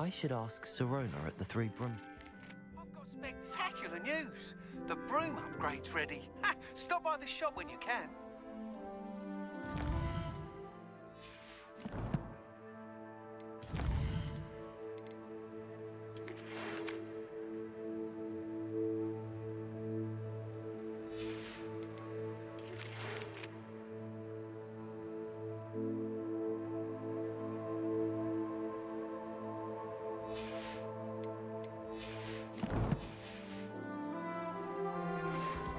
I should ask Sirona at the Three Brooms. I've got spectacular news. The broom upgrade's ready. Ha! Stop by the shop when you can.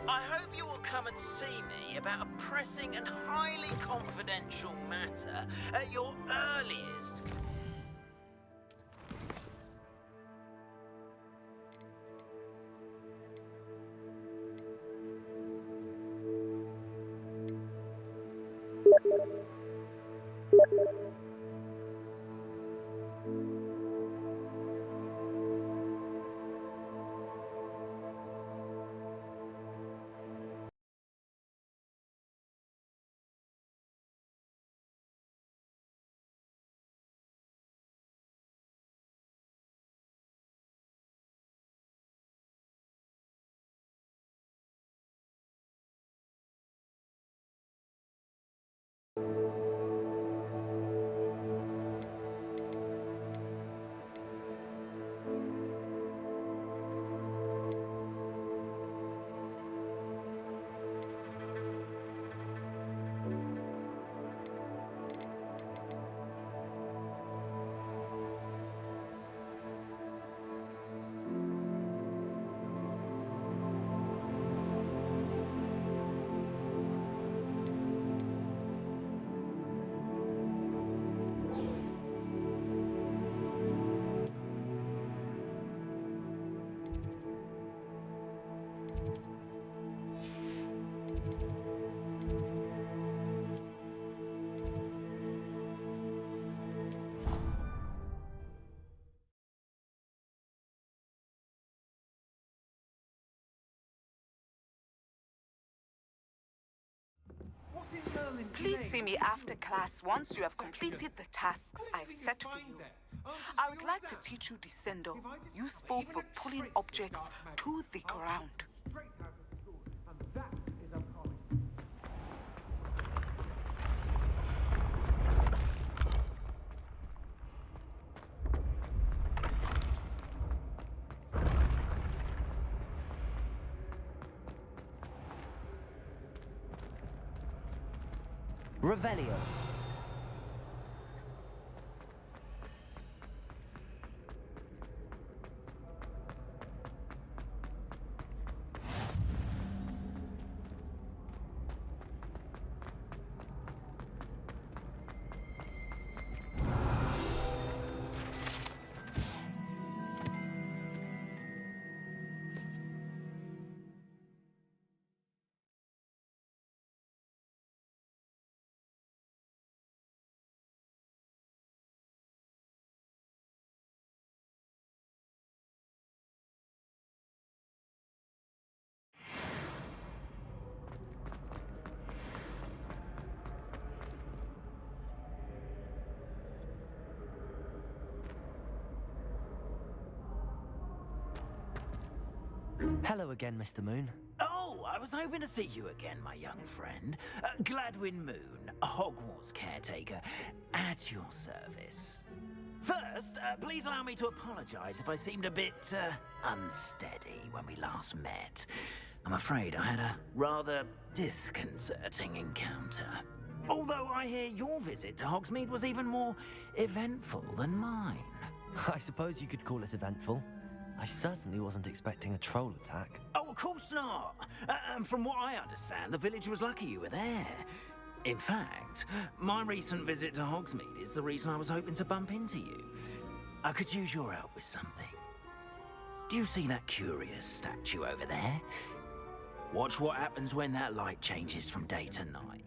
I hope you will come and see me about a pressing and highly confidential matter at your earliest. Please see me after class once you have completed the tasks I've set for you. I would like to teach you Descendo, useful for pulling objects to the ground. Revelio. Hello again, Mr. Moon. Oh, I was hoping to see you again, my young friend. Gladwin Moon, Hogwarts caretaker, at your service. First, please allow me to apologize if I seemed a bit unsteady when we last met. I'm afraid I had a rather disconcerting encounter. Although I hear your visit to Hogsmeade was even more eventful than mine. I suppose you could call it eventful. I certainly wasn't expecting a troll attack. Oh, of course not. And from what I understand, the village was lucky you were there. In fact, my recent visit to Hogsmeade is the reason I was hoping to bump into you. I could use your help with something. Do you see that curious statue over there? Watch what happens when that light changes from day to night.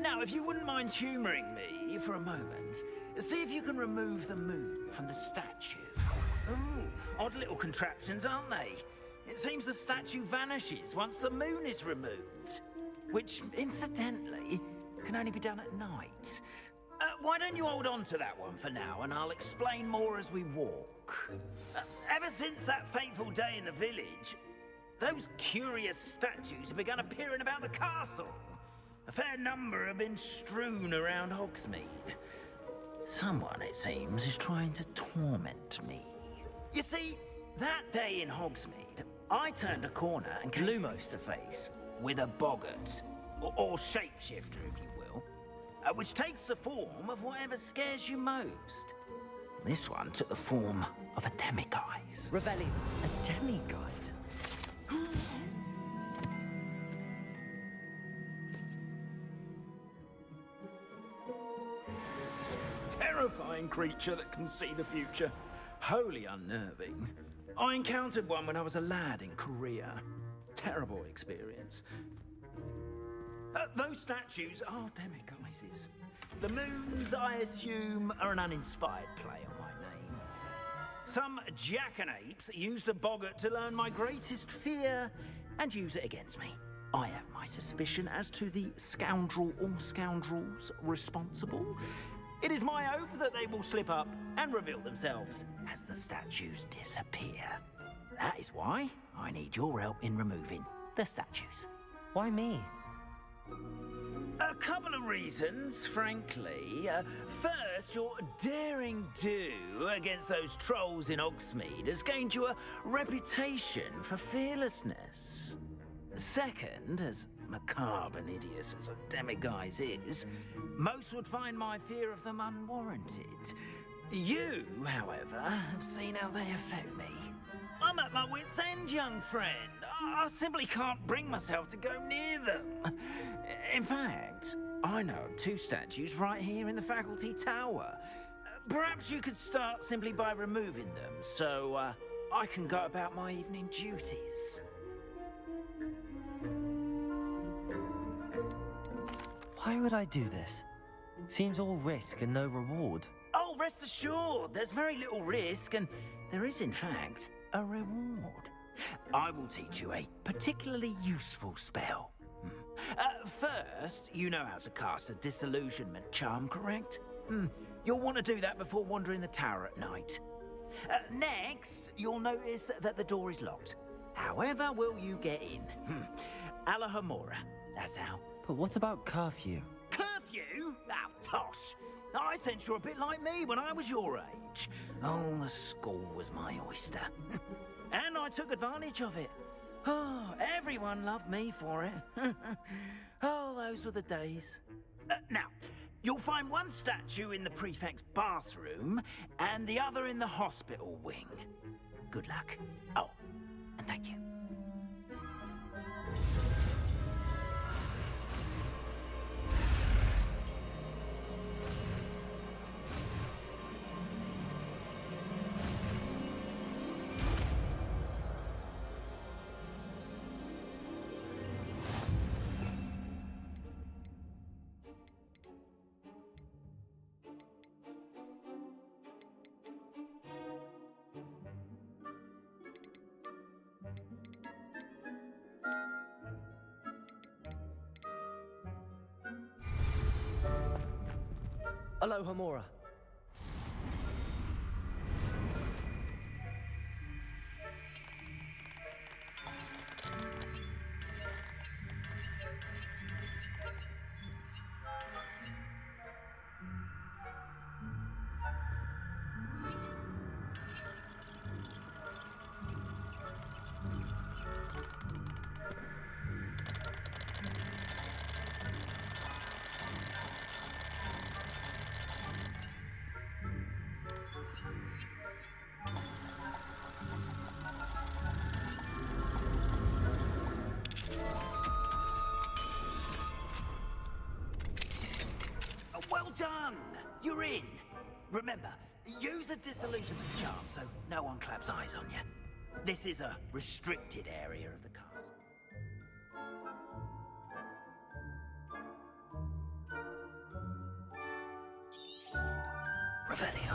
Now, if you wouldn't mind humouring me for a moment, see if you can remove the moon from the statue. Ooh, odd little contraptions, aren't they? It seems the statue vanishes once the moon is removed. Which, incidentally, can only be done at night. Why don't you hold on to that one for now, and I'll explain more as we walk. Ever since that fateful day in the village, those curious statues have begun appearing about the castle. A fair number have been strewn around Hogsmeade. Someone, it seems, is trying to torment me. You see, that day in Hogsmeade, I turned a corner and came face to face with a boggart, or shapeshifter, if you will, which takes the form of whatever scares you most. This one took the form of a demiguise. Revelli, a demiguise? Terrifying creature that can see the future. Wholly unnerving. I encountered one when I was a lad in Korea. Terrible experience. Those statues are demiguises. The moons, I assume, are an uninspired play on my name. Some jackanapes used a boggart to learn my greatest fear and use it against me. I have my suspicion as to the scoundrel or scoundrels responsible. It is my hope that they will slip up and reveal themselves as the statues disappear. That is why I need your help in removing the statues. Why me? A couple of reasons, frankly. First, your daring do against those trolls in Hogsmeade has gained you a reputation for fearlessness. Second, as macabre and hideous as a demiguise is, most would find my fear of them unwarranted. You, however, have seen how they affect me. I'm at my wit's end, young friend. I simply can't bring myself to go near them. In fact, I know of two statues right here in the faculty tower. Perhaps you could start simply by removing them, so I can go about my evening duties. Why would I do this? Seems all risk and no reward. Oh, rest assured, there's very little risk, and there is, in fact, a reward. I will teach you a particularly useful spell. First, you know how to cast a disillusionment charm, correct? You'll want to do that before wandering the tower at night. Next, you'll notice that the door is locked. However will you get in? Alahomora, that's how. But what about curfew? Curfew? Oh, tosh. I sense you're a bit like me when I was your age. Oh, the school was my oyster. And I took advantage of it. Oh, everyone loved me for it. Oh, those were the days. Now, you'll find one statue in the prefect's bathroom and the other in the hospital wing. Good luck. Oh, and thank you. Alohomora. Well done! You're in. Remember, use a disillusionment charm so no one claps eyes on you. This is a restricted area of the castle. Revelio.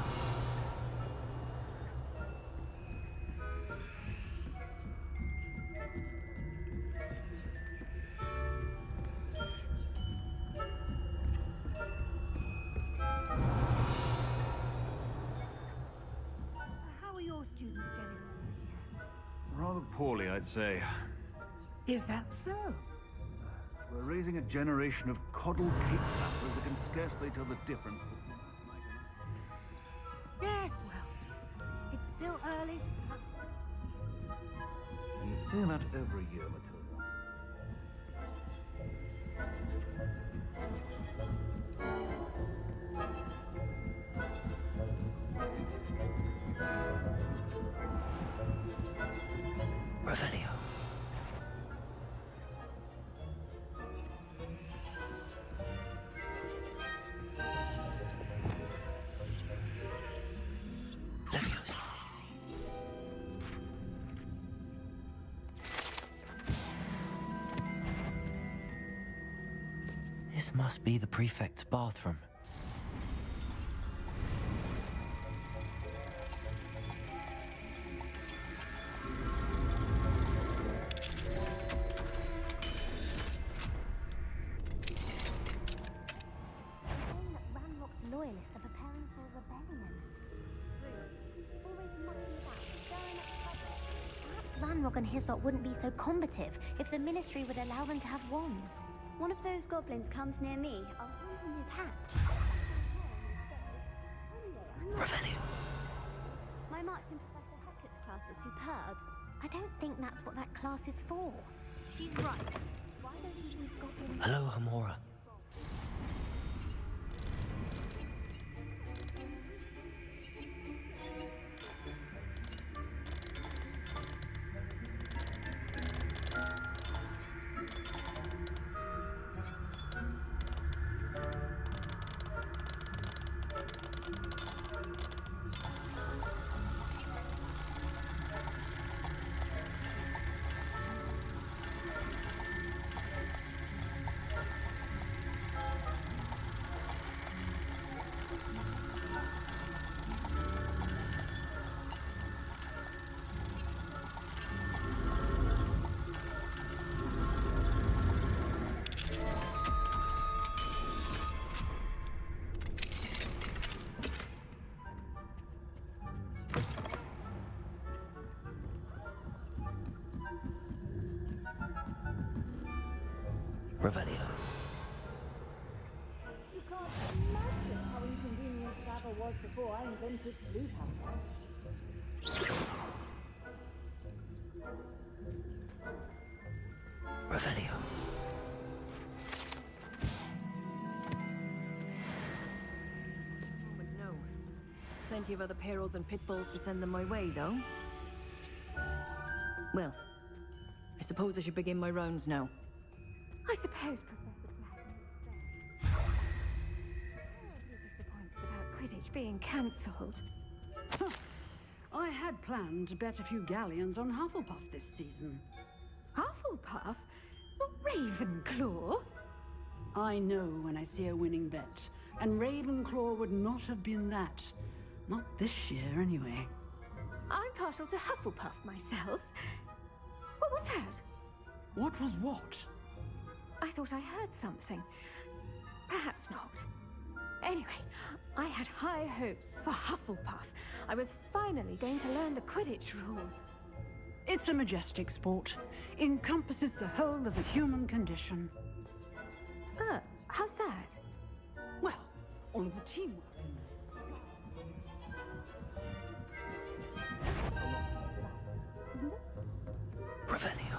How are your students getting on this year? Rather poorly, I'd say. Is that so? We're raising a generation of coddled cake flappers that can scarcely tell the difference between Yes, well, it's still early. You say that every year, Matilda. Revelio. Leviosa. This must be the prefect's bathroom. Saying that Ranrock's loyalists are preparing for a rebellion. Always mucking about, stirring up trouble. Perhaps Ranrock and his lot wouldn't be so combative if the Ministry would allow them to have wands. One of those goblins comes near me, I'll hand him his hat. Revelio. My march in Professor Hackett's class is superb. I don't think that's what that class is for. She's right. Why don't these goblins... Hello, Hamora. Revelio. You can't imagine how inconvenient travel was before I invented sleep Revelio. But no. Plenty of other perils and pitfalls to send them my way, though. Well, I suppose I should begin my rounds now. I suppose, Professor Black. Terribly disappointed about Quidditch being cancelled. I had planned to bet a few galleons on Hufflepuff this season. Hufflepuff? Not Ravenclaw? I know when I see a winning bet, and Ravenclaw would not have been that. Not this year, anyway. I'm partial to Hufflepuff myself. What was that? What was what? I thought I heard something. Perhaps not. Anyway, I had high hopes for Hufflepuff. I was finally going to learn the Quidditch rules. It's a majestic sport. Encompasses the whole of the human condition. How's that? Well, all of the teamwork in Revelio.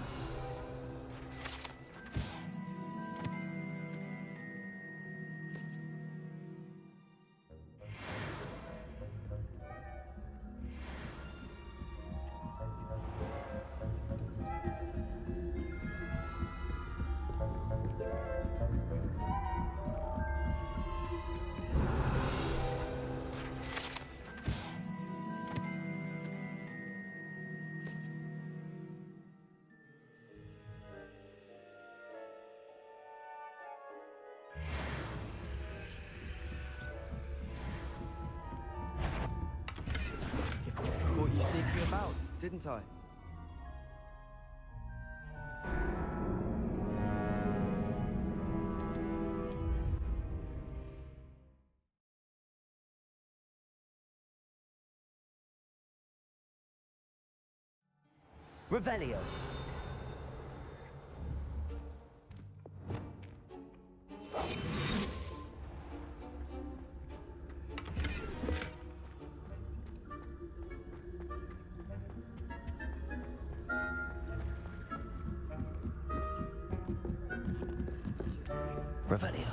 sneak you about, didn't I? Revelio. Revelio.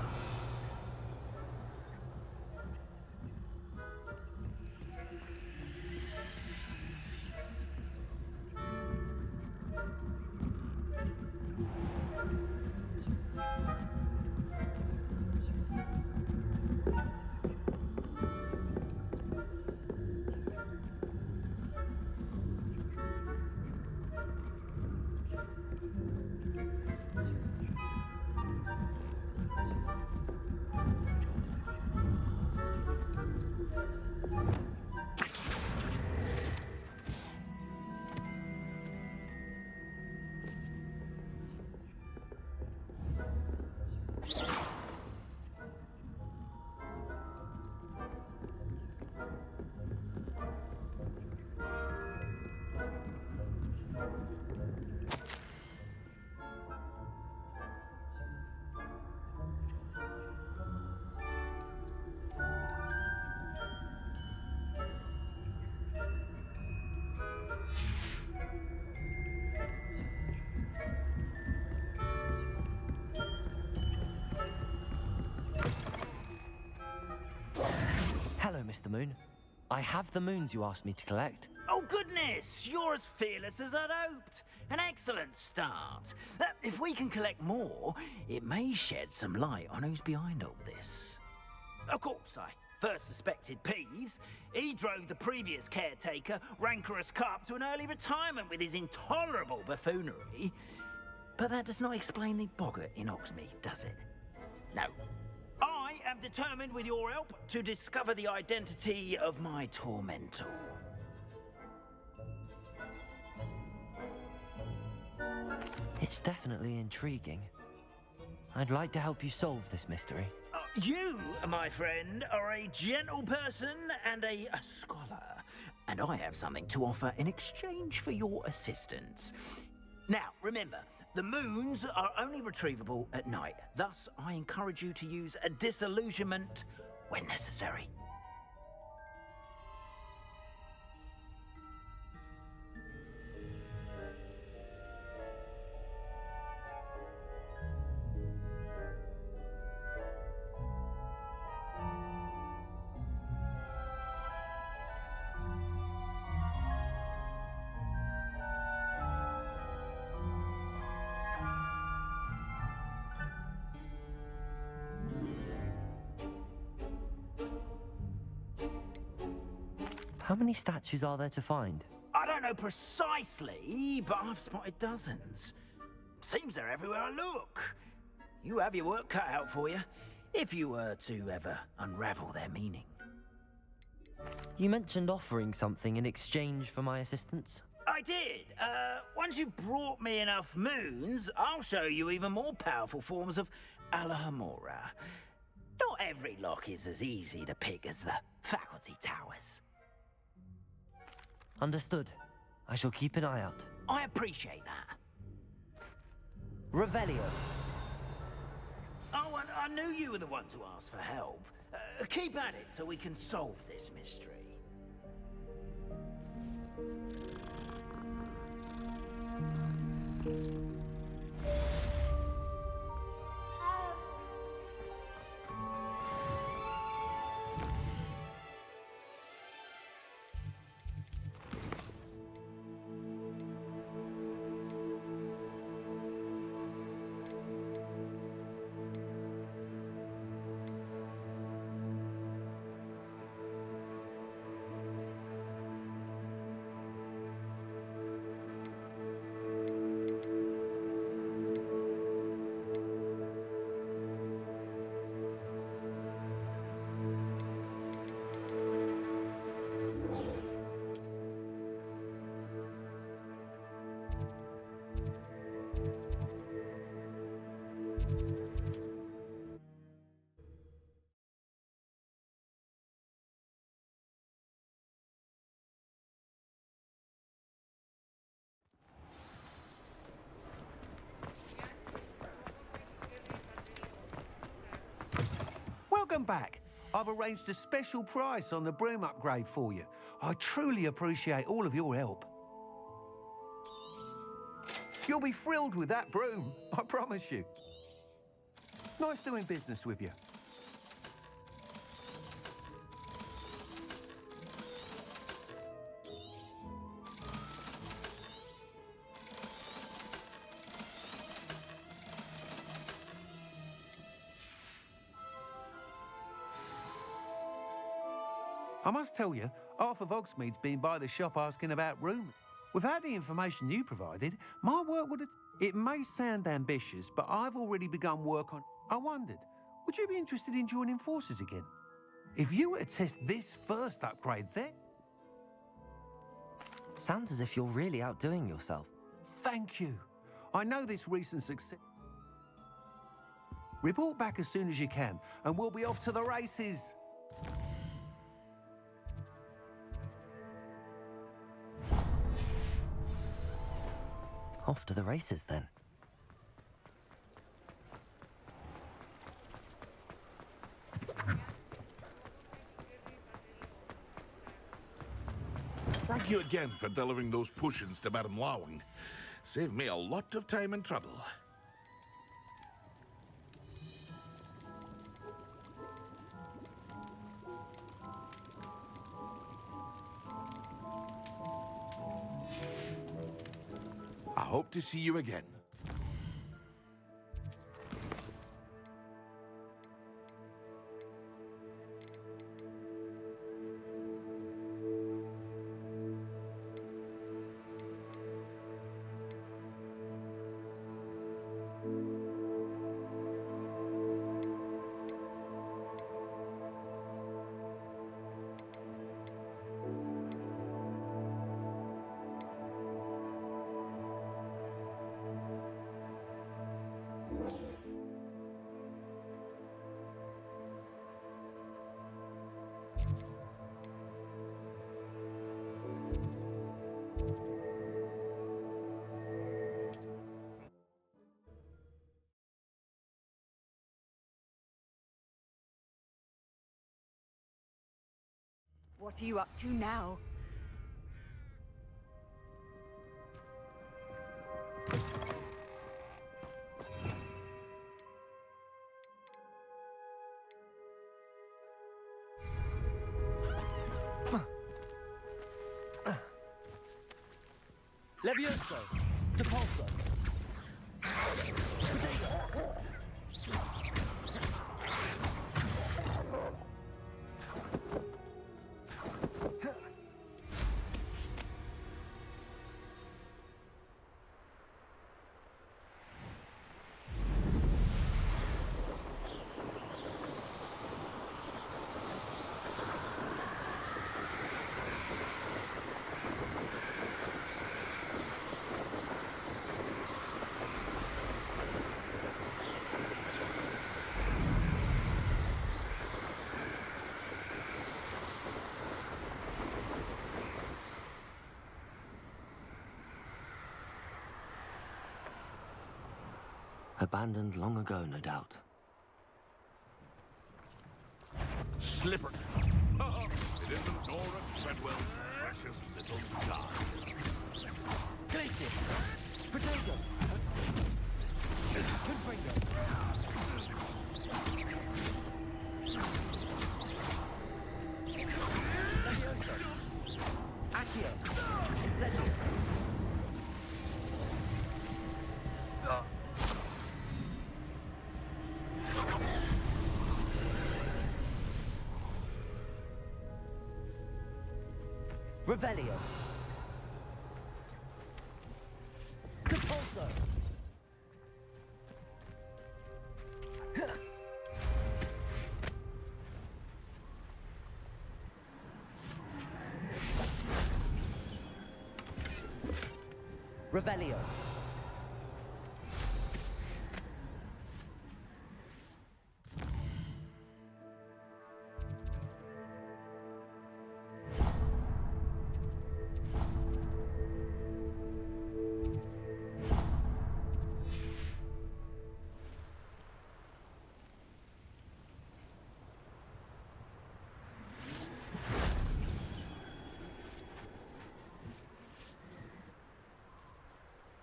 Hello, Mr. Moon. I have the moons you asked me to collect. Oh, goodness! You're as fearless as I'd hoped. An excellent start. If we can collect more, it may shed some light on who's behind all this. Of course, I first suspected Peeves. He drove the previous caretaker, Rancorous Carp, to an early retirement with his intolerable buffoonery. But that does not explain the boggart in Oxmead, does it? No. I am determined, with your help, to discover the identity of my tormentor. It's definitely intriguing. I'd like to help you solve this mystery. You, my friend, are a gentle person and a scholar, and I have something to offer in exchange for your assistance. Now, remember, the moons are only retrievable at night. Thus, I encourage you to use a disillusionment when necessary. How many statues are there to find? I don't know precisely, but I've spotted dozens. Seems they're everywhere I look. You have your work cut out for you, if you were to ever unravel their meaning. You mentioned offering something in exchange for my assistance. I did. Once you've brought me enough moons, I'll show you even more powerful forms of Alahamora. Not every lock is as easy to pick as the faculty towers. Understood. I shall keep an eye out. I appreciate that. Revelio. Oh, and I knew you were the one to ask for help. Keep at it so we can solve this mystery. Welcome back. I've arranged a special price on the broom upgrade for you. I truly appreciate all of your help. You'll be thrilled with that broom, I promise you. Nice doing business with you. I must tell you, half of Hogsmeade's been by the shop asking about room. Without the information you provided, my work would have... It may sound ambitious, but I've already begun work on... I wondered, would you be interested in joining forces again? If you were to test this first upgrade then... Sounds as if you're really outdoing yourself. Thank you. I know this recent success... Report back as soon as you can, and we'll be off to the races. Off to the races, then. Thank you again for delivering those potions to Madame Lawing. Saved me a lot of time and trouble. I hope to see you again. What are you up to now? Levioso! Depulso! Abandoned long ago, no doubt. Slipper. It isn't Nora Treadwell's precious little guy. Glacius! Potato! Confringo! Levioso! Accio! Incendio! Revelio. Depulso. Revelio.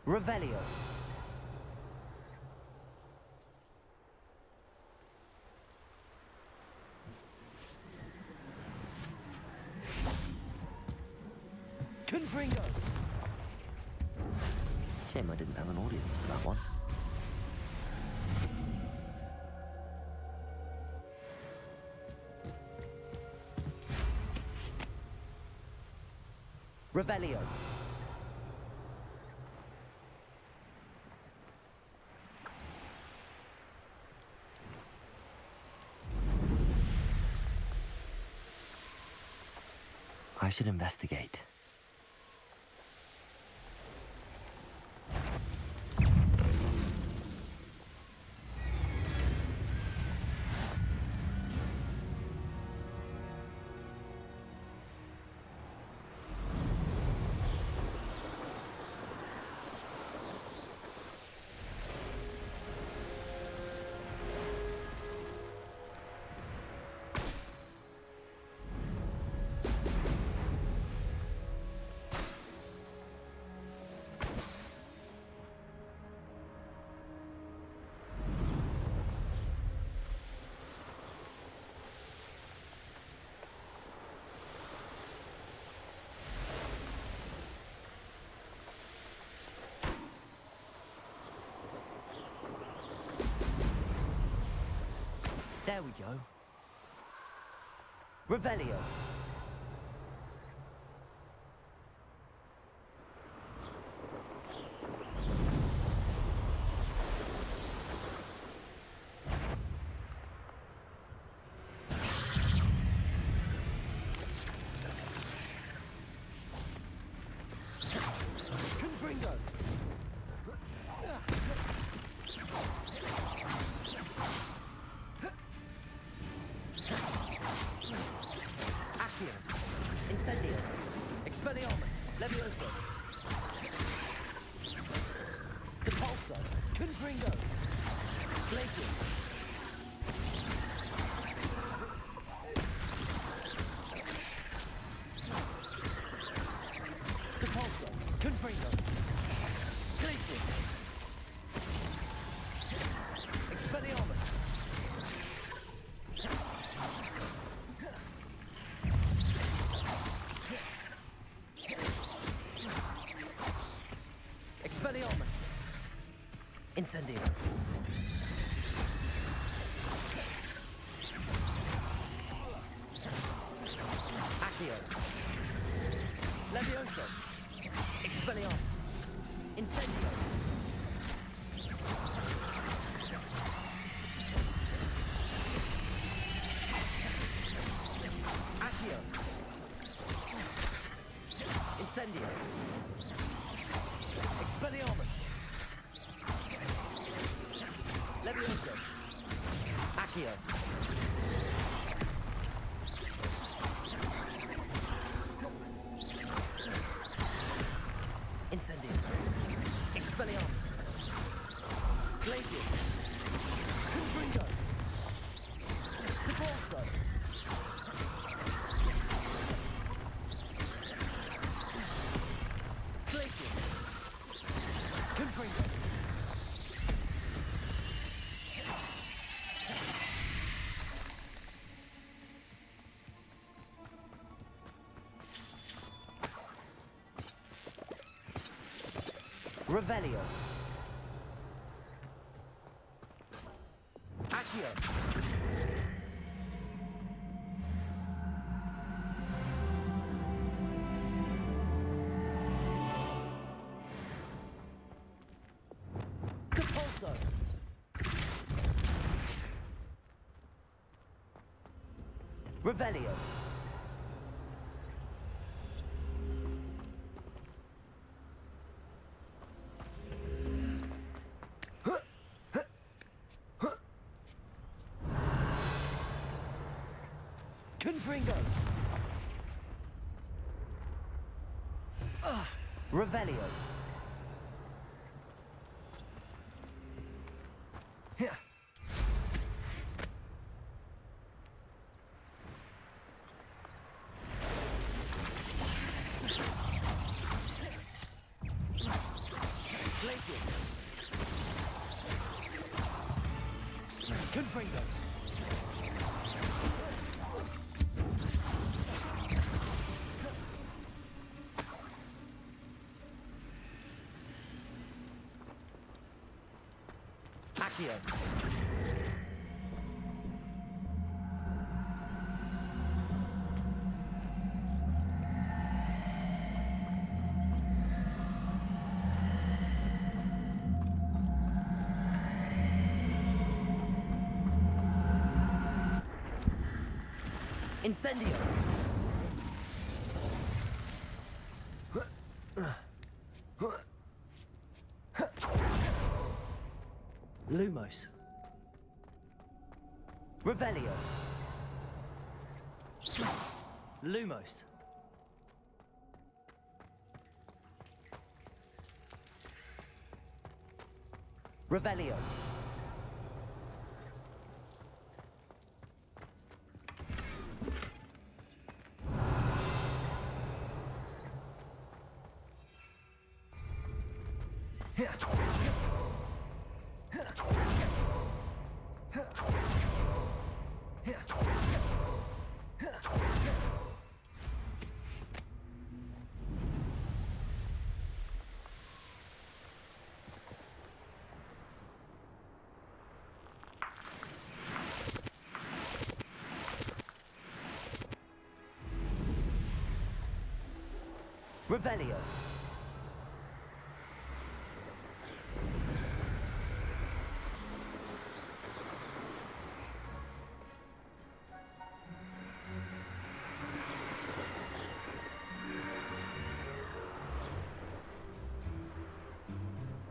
Revelio. Confringo. Shame I didn't have an audience for that one. Revelio. I should investigate. There we go. Revelio. Confringo. Incendio. Expelliarmus. Levioso. Depulso. Confringo. Glacius. Depulso. Confringo. Glacius. Expelliarmus. Expelliarmus. Incendio. Accio. Levioso. Expelliarmus. Incendio. Accio. Incendio. Expelliarmus. Levioso. Accio. Incendio. Expelliarmus. Glacius. Confringo. Depulso. Glacius. Confringo. Revelio. Accio. Depulso. Revelio. Confringo. Revelio. Confringo. Accio. Incendio. Lumos. Revelio. Lumos. Revelio. Revelio.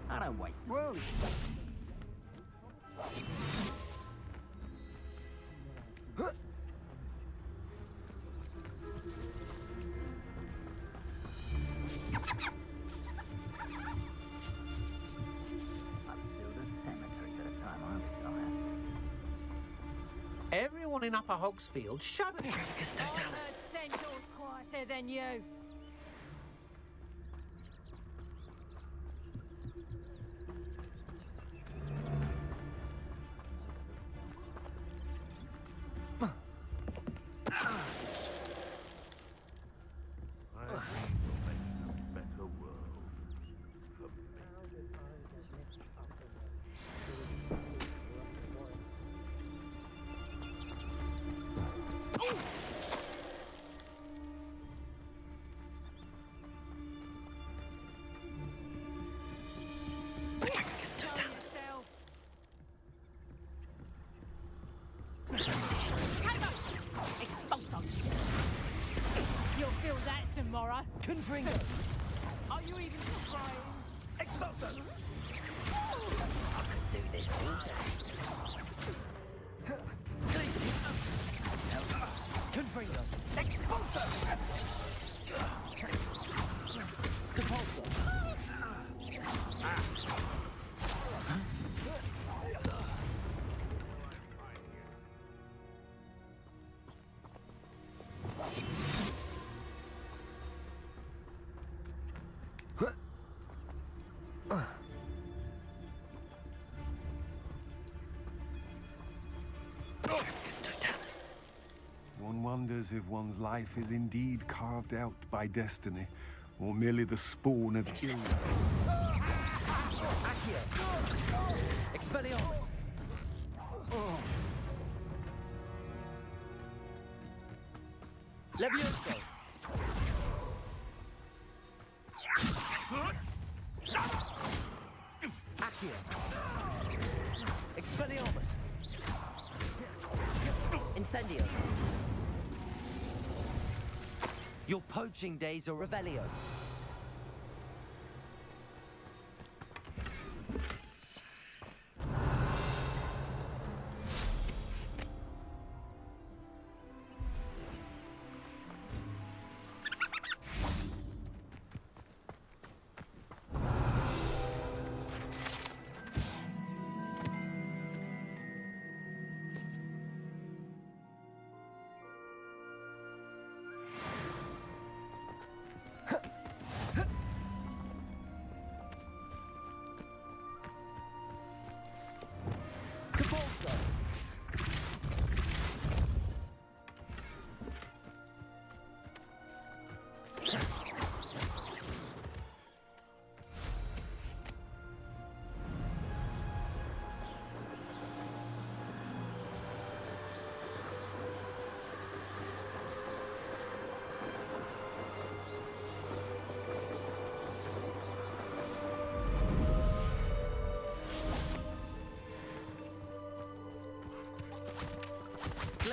I don't wait. Well, Everyone in Upper Hogsfield, shut it. Trevicus Totalis. Central quieter than you. I dream of making a better world. For Trevicus Totalis. You'll feel that tomorrow. Confringo. Are you even surprised? Expulso! I could do this all day. Confringo. Expulso! Compulso. Trevicus Totalis. One wonders if one's life is indeed carved out by destiny, or merely the spawn of ill. Accio. Expelliarmus. Levioso. Accio. Expelliarmus. Incendio. Your poaching days are Revelio.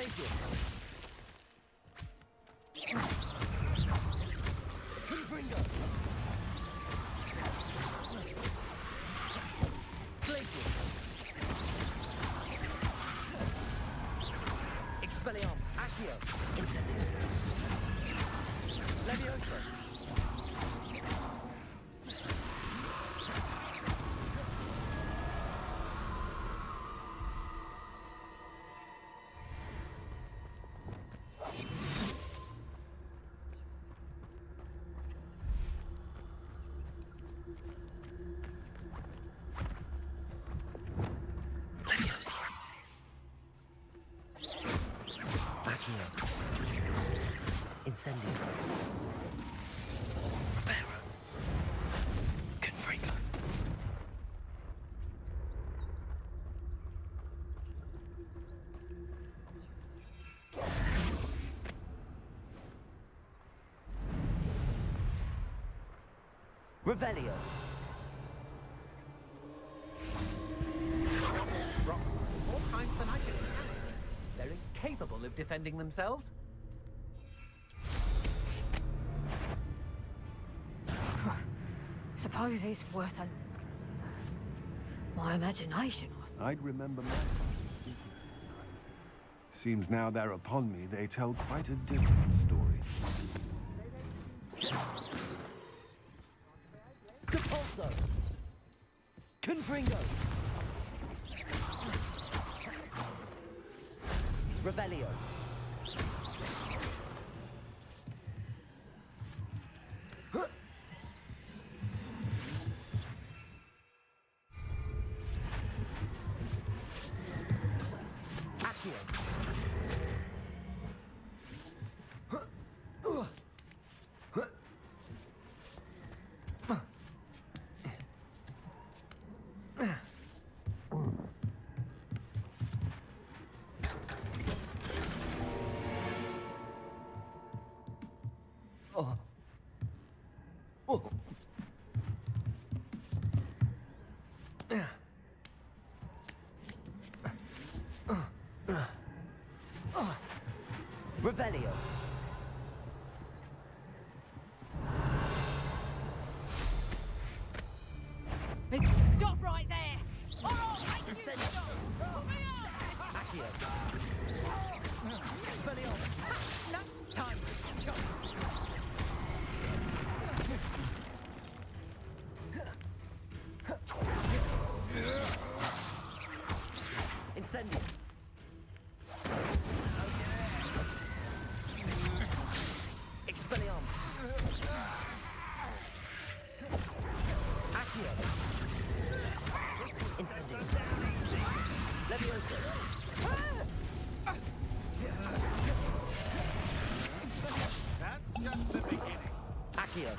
Glacius. Confringo. Glacius. Expelliarmus. Accio. Incendio. Levioso. Incendio. Reparo. Confringo. Revelio. Rock. All kinds than I can handle. They're incapable of defending themselves. Suppose it's worth a... My imagination was... I'd remember my... Seems now they're upon me, they tell quite a different story. Capulso. Confringo. Revelio. Revelio. Stop right there! Or I'll make you Incendio. stop! Put me out! Accio. Expelliarmus. No time. Go. Incendio. Expelliarmus. Accio. Incendio. Levioso. That's just the beginning. Accio.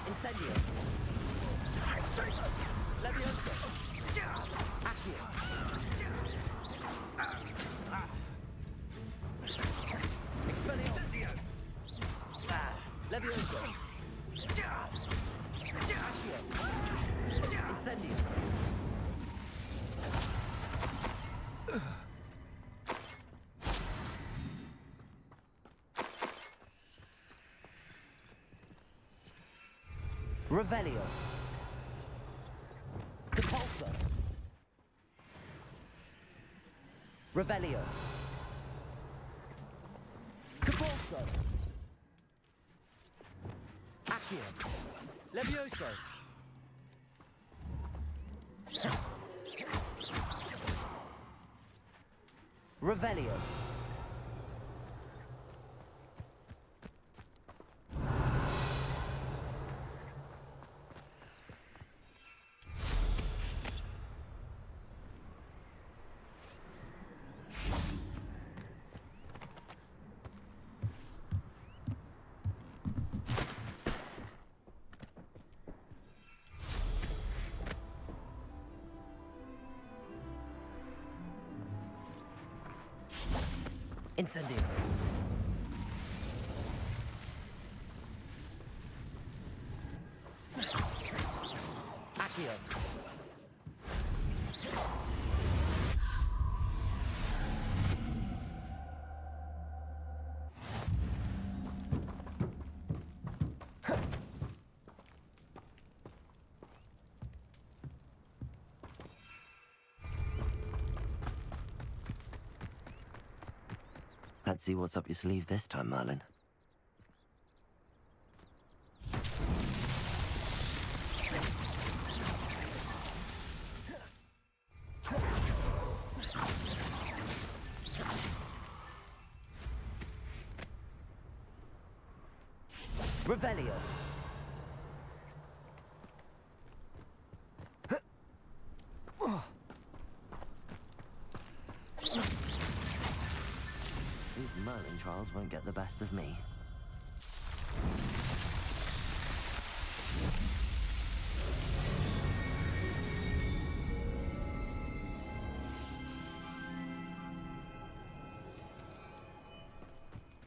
Incendio. Levioso. Accio. Expelliarmus. Levioso. Accio. Incendio. Revelio. Depulso. Revelio. Depulso. Accio. Levioso. Revelio. Incendio. Accio. Let's see what's up your sleeve this time, Merlin. Revelio. These Merlin trials won't get the best of me.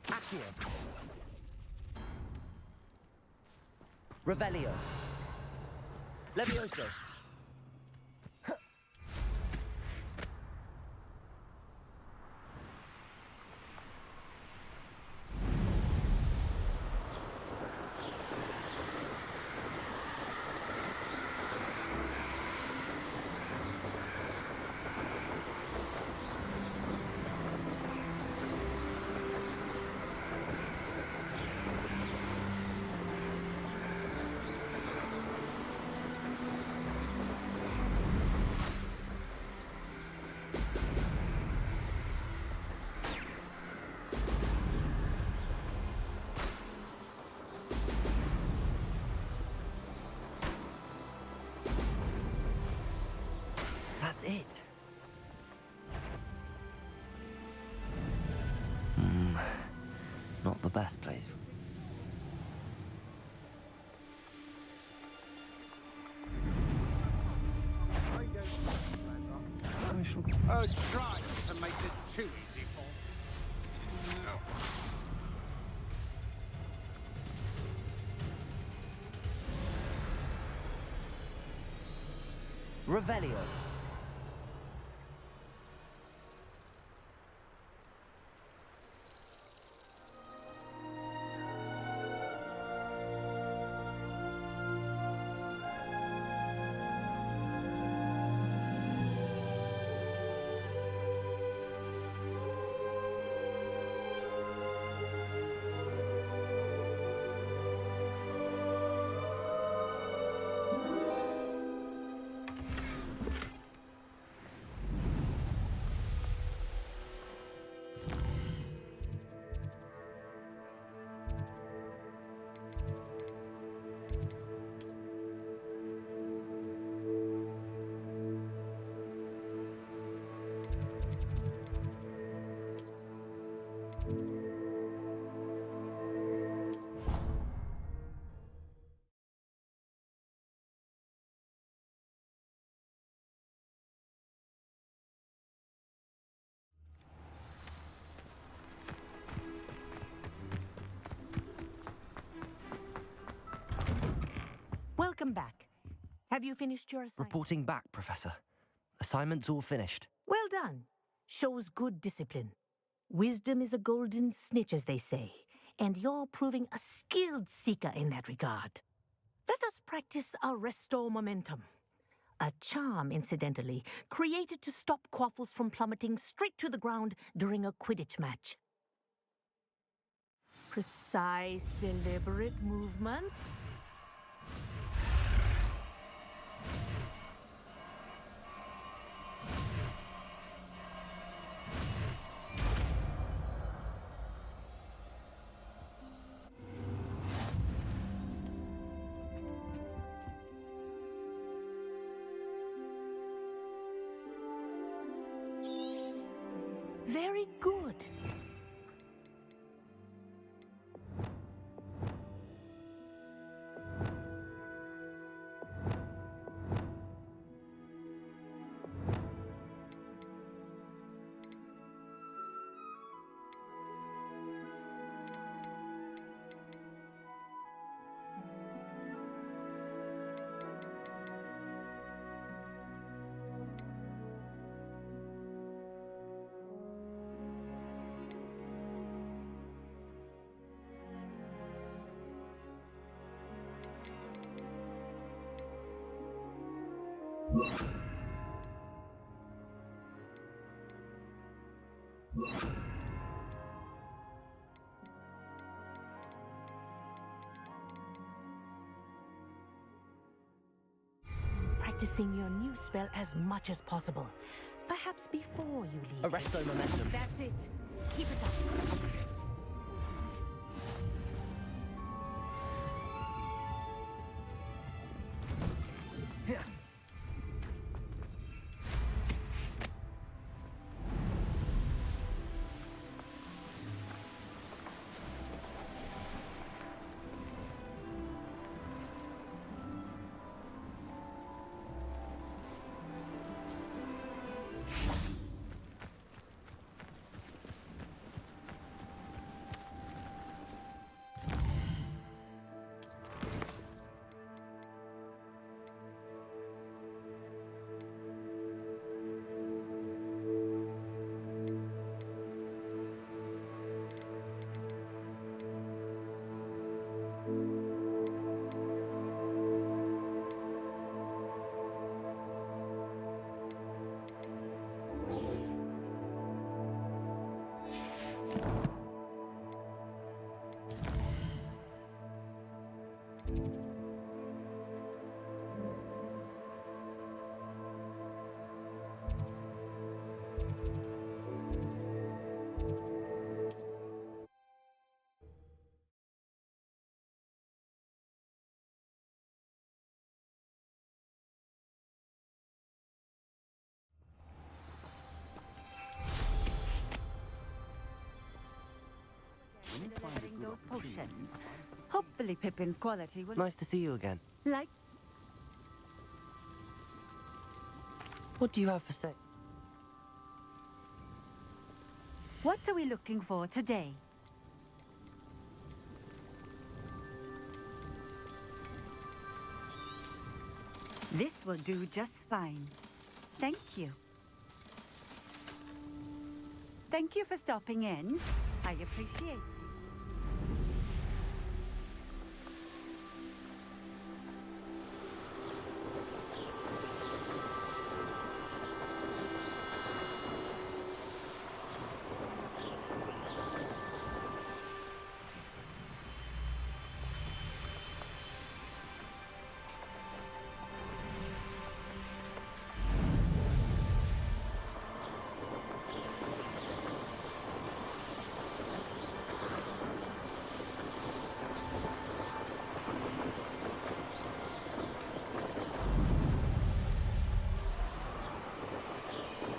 Accio. Revelio. Levioso. That's it. Not the best place. Try to make this too easy for Revelio. Welcome back. Have you finished your assignment? Reporting back, Professor. Assignment's all finished. Well done. Shows good discipline. Wisdom is a golden snitch, as they say, and you're proving a skilled seeker in that regard. Let us practice our Restore Momentum. A charm, incidentally, created to stop Quaffles from plummeting straight to the ground during a Quidditch match. Precise, deliberate movements. Very good. practicing your new spell as much as possible. Perhaps before you leave. Arresto momentum. That's it. Keep it up. Delivering those potions. Hopefully Pippin's quality will... Nice to see you again. Like... What do you have for sale? What are we looking for today? This will do just fine. Thank you. Thank you for stopping in. I appreciate it.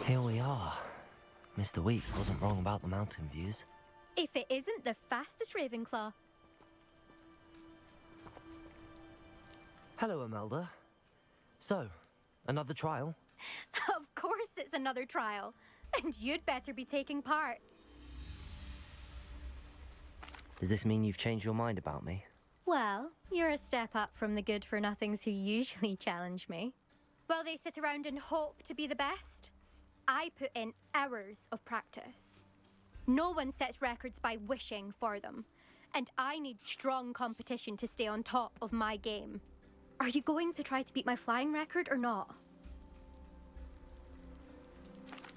Here we are. Mr. Weeks wasn't wrong about the mountain views. If it isn't the fastest Ravenclaw. Hello, Imelda. So, another trial? Of course it's another trial. And you'd better be taking part. Does this mean you've changed your mind about me? Well, you're a step up from the good-for-nothings who usually challenge me. While they sit around and hope to be the best, I put in hours of practice. No one sets records by wishing for them, and I need strong competition to stay on top of my game. Are you going to try to beat my flying record or not?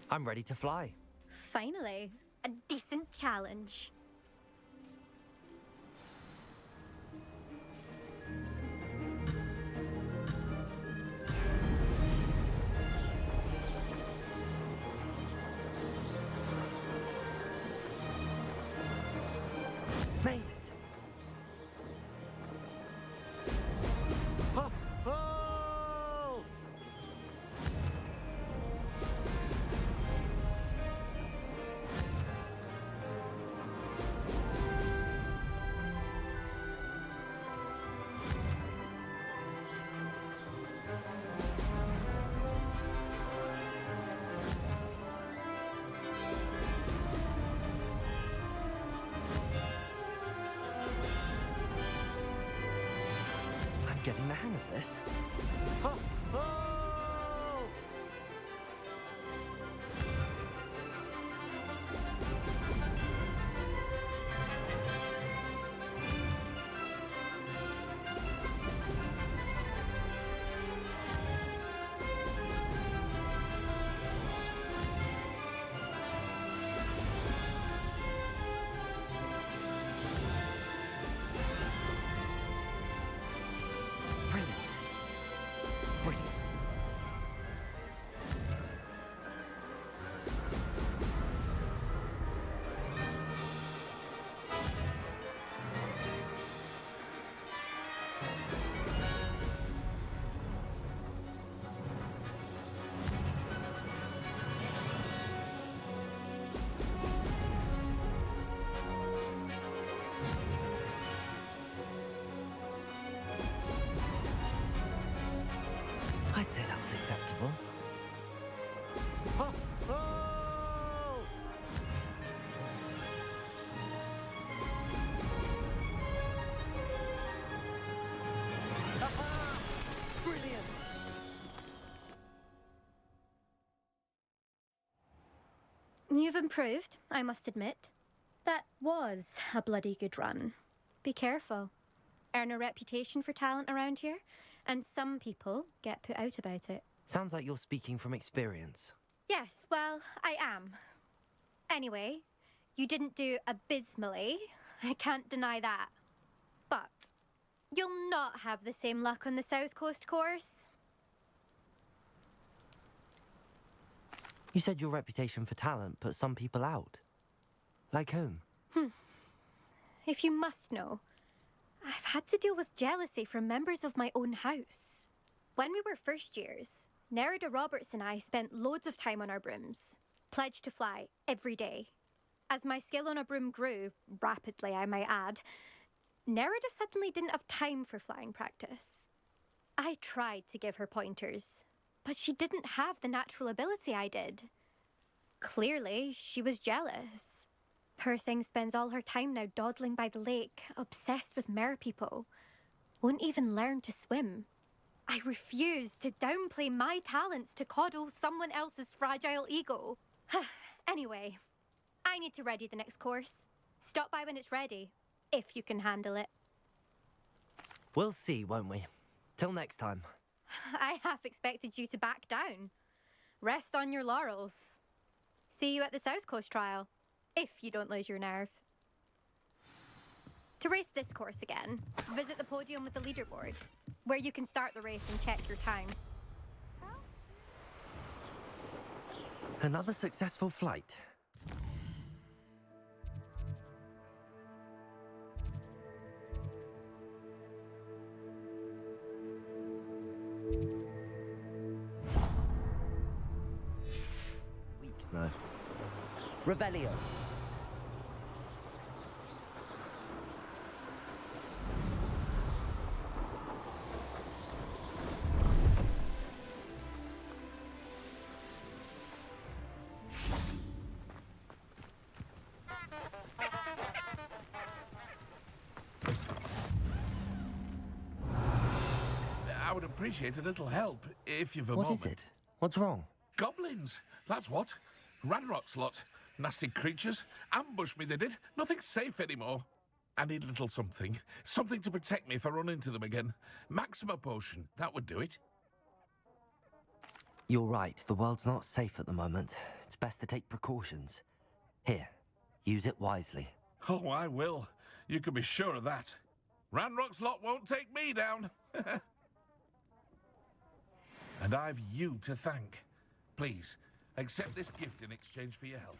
I'm ready to fly. Finally, a decent challenge. Made it! Oh! Oh! Getting the hang of this. Oh! Oh! Brilliant. Brilliant. You've improved, I must admit. That was a bloody good run. Be careful. Earn a reputation for talent around here, and some people get put out about it. Sounds like you're speaking from experience. Yes, well, I am. Anyway, you didn't do abysmally. I can't deny that. But you'll not have the same luck on the South Coast course. You said your reputation for talent put some people out. Like whom? If you must know, I've had to deal with jealousy from members of my own house. When we were first years, Nerida Roberts and I spent loads of time on our brooms, pledged to fly every day. As my skill on a broom grew, rapidly I might add, Nerida suddenly didn't have time for flying practice. I tried to give her pointers, but she didn't have the natural ability I did. Clearly, she was jealous. Poor thing spends all her time now dawdling by the lake, obsessed with merpeople. Won't even learn to swim. I refuse to downplay my talents to coddle someone else's fragile ego. Anyway, I need to ready the next course. Stop by when it's ready, if you can handle it. We'll see, won't we? Till next time. I half expected you to back down. Rest on your laurels. See you at the South Coast trial, if you don't lose your nerve. To race this course again, visit the podium with the leaderboard, where you can start the race and check your time. Another successful flight. Weeks now. Revelio. I would appreciate a little help, if you've a What moment. is it? What's wrong? Goblins, that's what. Ranrock's lot. Nasty creatures. Ambushed me, they did. Nothing's safe anymore. I need a little something. Something to protect me if I run into them again. Maxima potion, that would do it. You're right, the world's not safe at the moment. It's best to take precautions. Here, use it wisely. Oh, I will. You can be sure of that. Ranrock's lot won't take me down. And I've you to thank. Please, accept this gift in exchange for your help.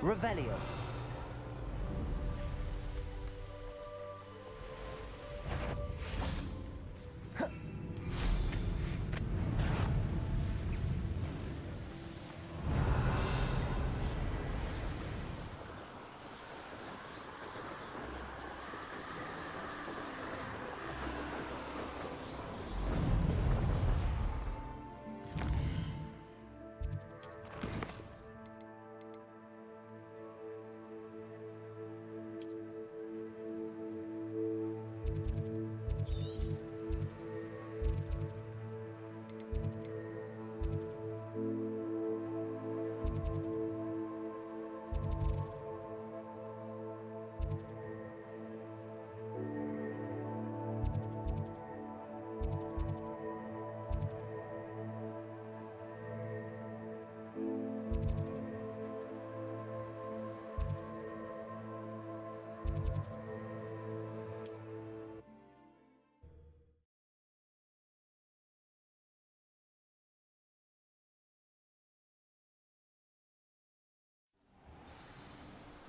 Revelio.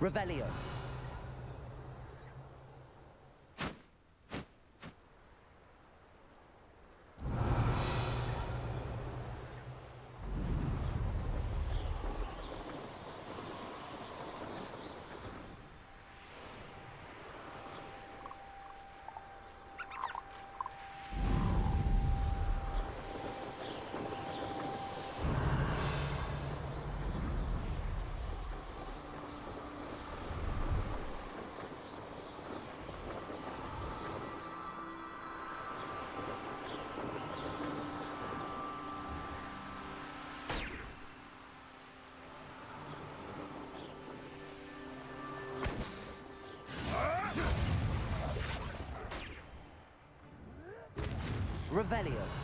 Revelio. Revelio.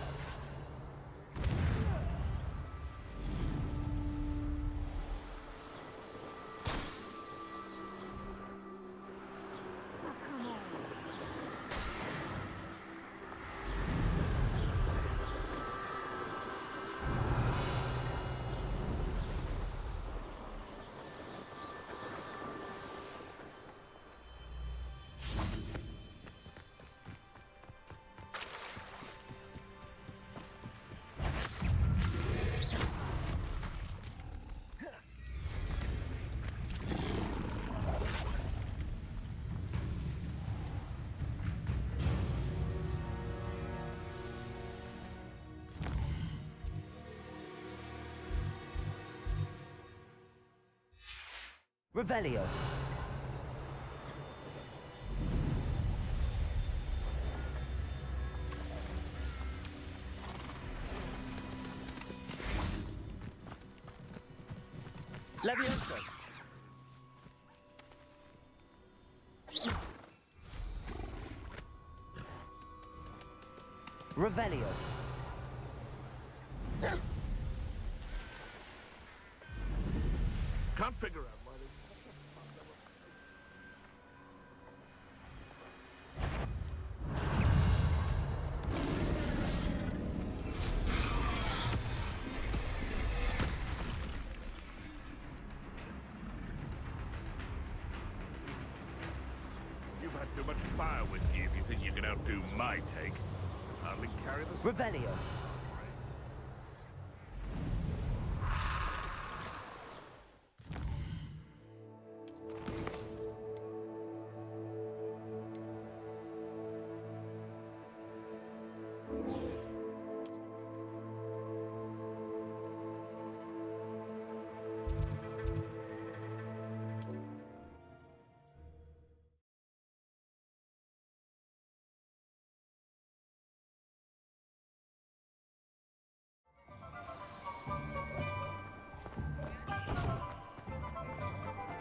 Revelio. Levioso. Revelio. Can't figure out why they... You've had too much fire whiskey if you think you can outdo my take. Hardly carry the... Revelio.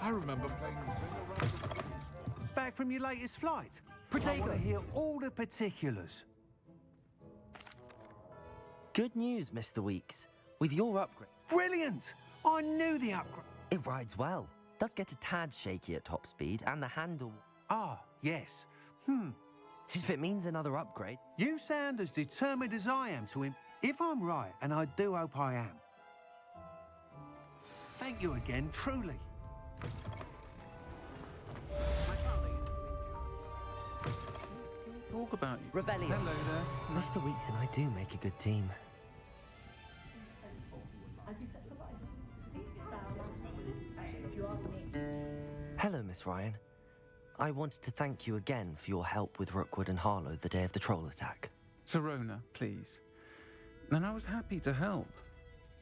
I remember playing the thing around the... Back from your latest flight? I Protego. want to hear all the particulars. Good news, Mr. Weeks. With your upgrade, Brilliant! I knew the upgrade. it rides well. Does get a tad shaky at top speed, and the handle... Ah, yes. If it means another upgrade... You sound as determined as I am to him. If I'm right, and I do hope I am. Thank you again, truly. Talk about you. Revelio. Hello there. Mr. Weeks and I do make a good team. Hello, Miss Ryan. I wanted to thank you again for your help with Rookwood and Harlow the day of the troll attack. Serona, please. And I was happy to help.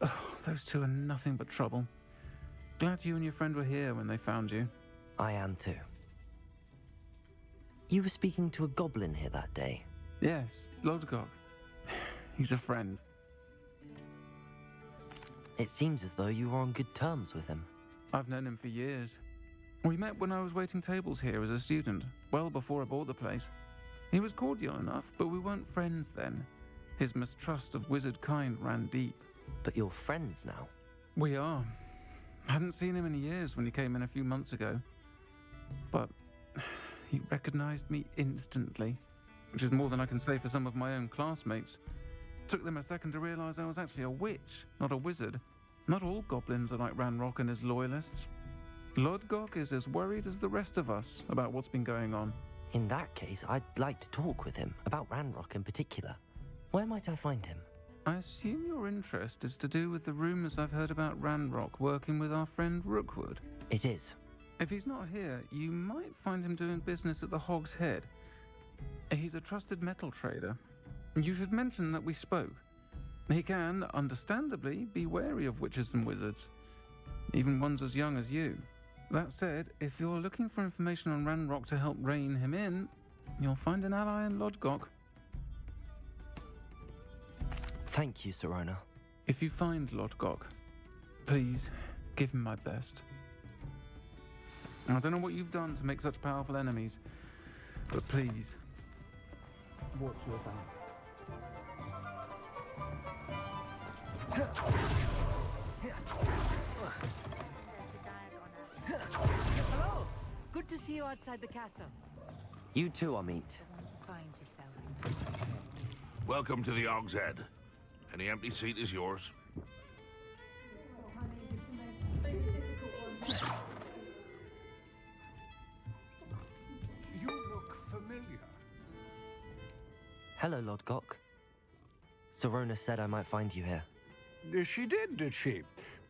Oh, those two are nothing but trouble. Glad you and your friend were here when they found you. I am too. You were speaking to a goblin here that day. Yes, Lodgok. He's a friend. It seems as though you were on good terms with him. I've known him for years. We met when I was waiting tables here as a student, well before I bought the place. He was cordial enough, but we weren't friends then. His mistrust of wizard kind ran deep. But you're friends now. We are. Hadn't seen him in years when he came in a few months ago. But he recognized me instantly, which is more than I can say for some of my own classmates. Took them a second to realize I was actually a witch, not a wizard. Not all goblins are like Ranrock and his loyalists. Lodgok is as worried as the rest of us about what's been going on. In that case, I'd like to talk with him, about Ranrock in particular. Where might I find him? I assume your interest is to do with the rumors I've heard about Ranrock working with our friend Rookwood. It is. If he's not here, you might find him doing business at the Hog's Head. He's a trusted metal trader. You should mention that we spoke. He can, understandably, be wary of witches and wizards, even ones as young as you. That said, if you're looking for information on Ranrock to help rein him in, you'll find an ally in Lodgok. Thank you, Serona. If you find Lodgok, please give him my best. I don't know what you've done to make such powerful enemies, but please, watch your back. to see you outside the castle. You too, Amit. Find yourself. Welcome to the Og's Head. Any empty seat is yours. You look familiar. Hello, Lord Gok. Sorona said I might find you here. She did, did she?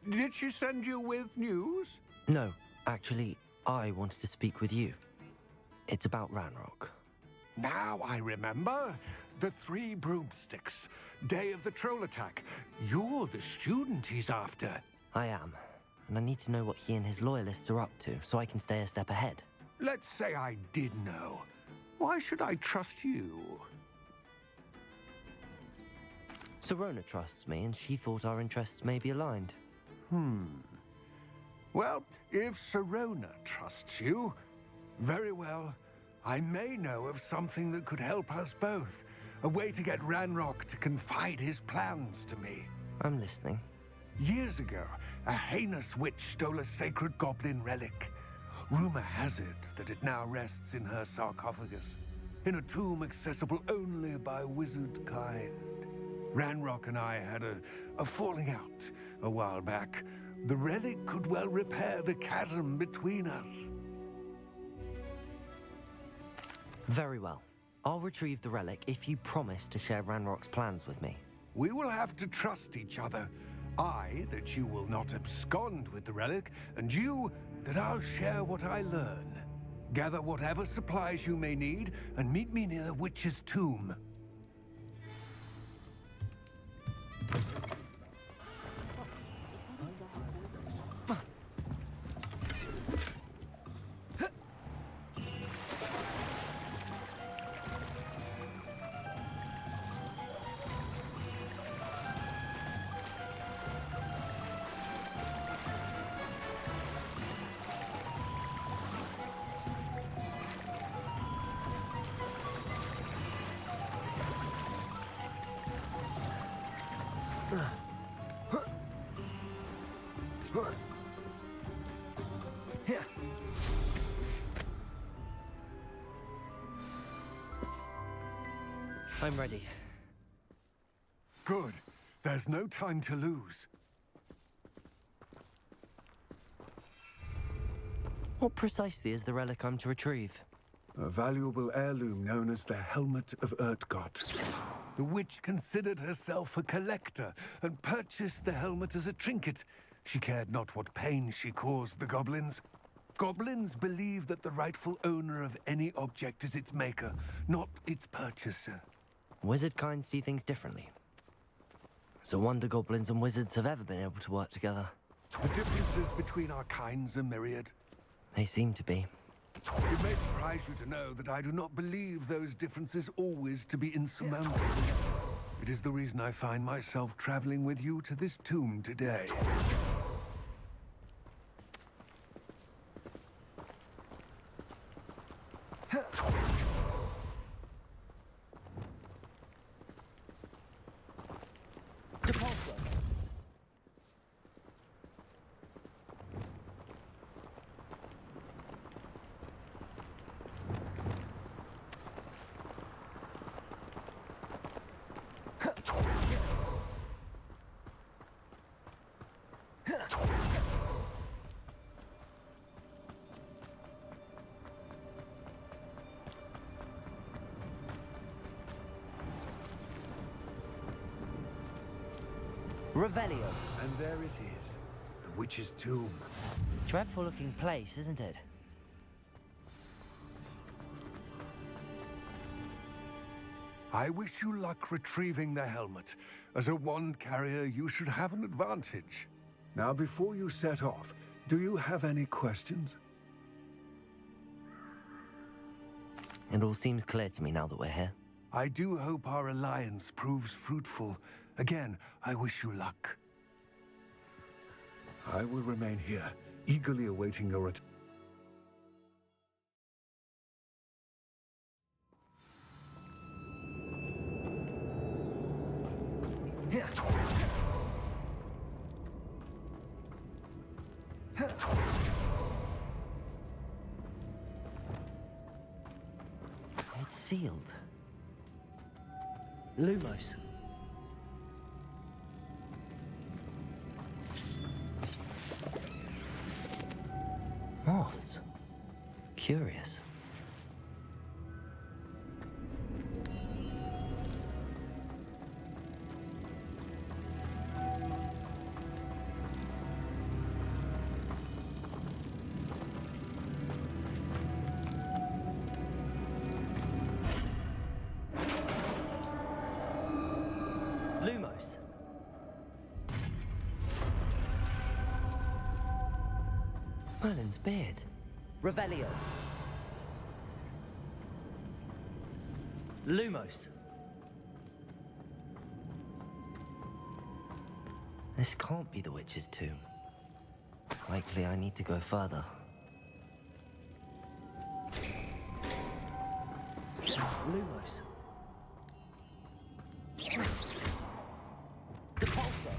Did she send you with news? No, actually, I wanted to speak with you. It's about Ranrock. Now I remember. The 3 broomsticks. Day of the troll attack. You're the student he's after. I am, and I need to know what he and his loyalists are up to so I can stay a step ahead. Let's say I did know. Why should I trust you? Sorona trusts me, and she thought our interests may be aligned. Well, if Sorona trusts you, very well. I may know of something that could help us both. A way to get Ranrock to confide his plans to me. I'm listening. Years ago, a heinous witch stole a sacred goblin relic. Rumor has it that it now rests in her sarcophagus, in a tomb accessible only by wizard kind. Ranrock and I had a falling out a while back. The relic could well repair the chasm between us. Very well. I'll retrieve the relic if you promise to share Ranrock's plans with me. We will have to trust each other. I, that you will not abscond with the relic, and you, that I'll share what I learn. Gather whatever supplies you may need, and meet me near the witch's tomb. I'm ready. Good. There's no time to lose. What precisely is the relic I'm to retrieve? A valuable heirloom known as the Helmet of Urtgott. The witch considered herself a collector and purchased the helmet as a trinket. She cared not what pain she caused the goblins. Goblins believe that the rightful owner of any object is its maker, not its purchaser. Wizard kind see things differently. It's a wonder goblins and wizards have ever been able to work together. The differences between our kinds are myriad. They seem to be. It may surprise you to know that I do not believe those differences always to be insurmountable. It is the reason I find myself traveling with you to this tomb today. Revelio. And there it is, the witch's tomb. Dreadful looking place, isn't it? I wish you luck retrieving the helmet. As a wand carrier, you should have an advantage. Now, before you set off, do you have any questions? It all seems clear to me now that we're here. I do hope our alliance proves fruitful. Again, I wish you luck. I will remain here, eagerly awaiting your return. sealed. Lumos. Moths. Curious. Lumos. Merlin's beard. Revelio. Lumos. This can't be the witch's tomb. Likely I need to go further. Lumos. Depulso.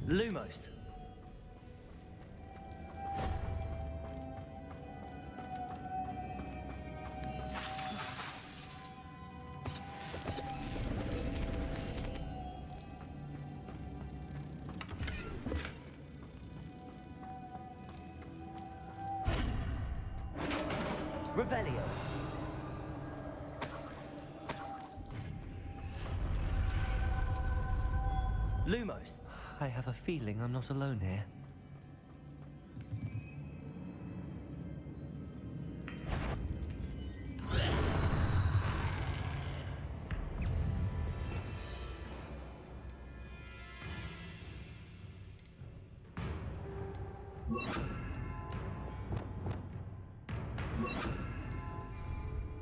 Lumos. Revelio. Lumos. I have a feeling I'm not alone here.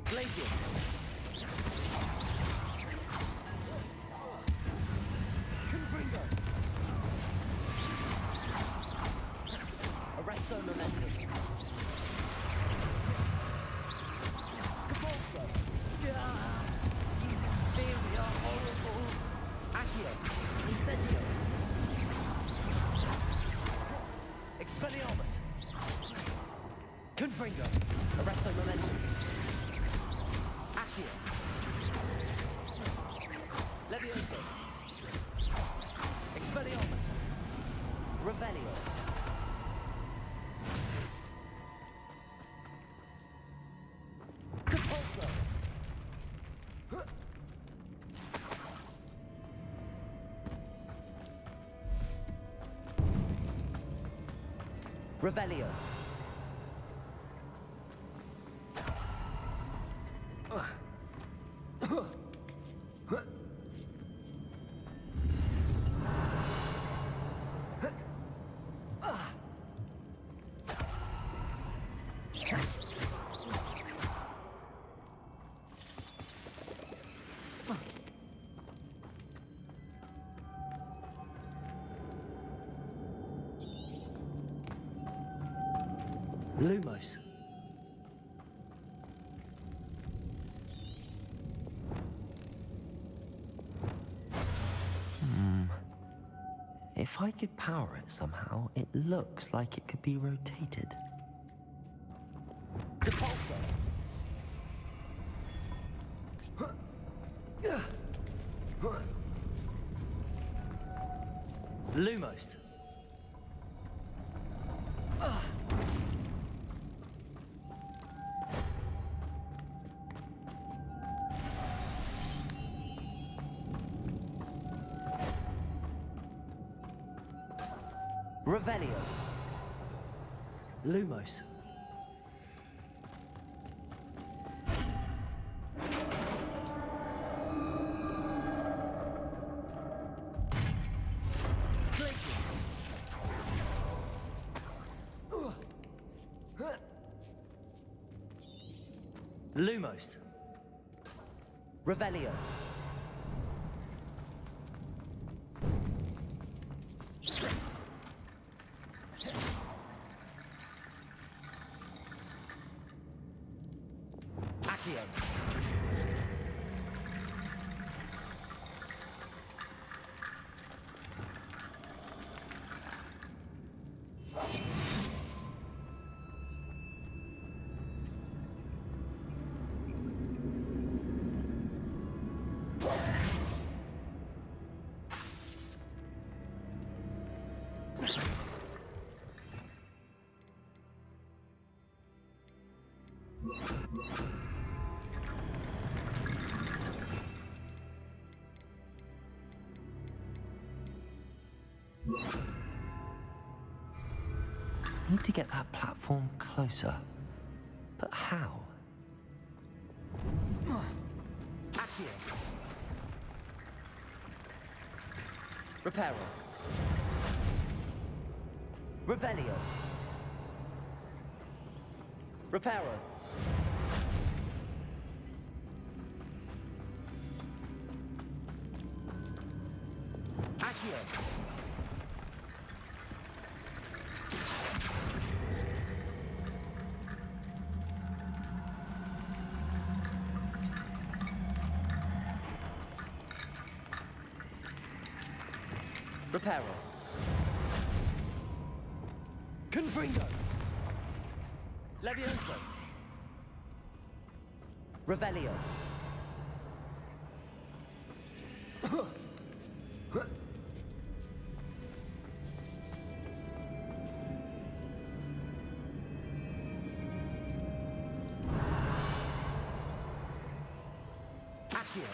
Glaciers. Confringo. Arresto momentum. Capulso. These inferior horribles. Accio. Incendio. Expelliarmus. Confringo. Arresto momentum. Accio. Levioso. Expelliarmus. Revelio. Compulso. Revelio. Lumos. If I could power it somehow, it looks like it could be rotated. Depulso. Lumos. Revelio. Lumos. Lumos. Revelio. Accio. Need to get that platform closer. But how? Accio. Reparo. Revelio. Reparo. Accio. Reparo. Confringo. Levioso. Revelio. Accio.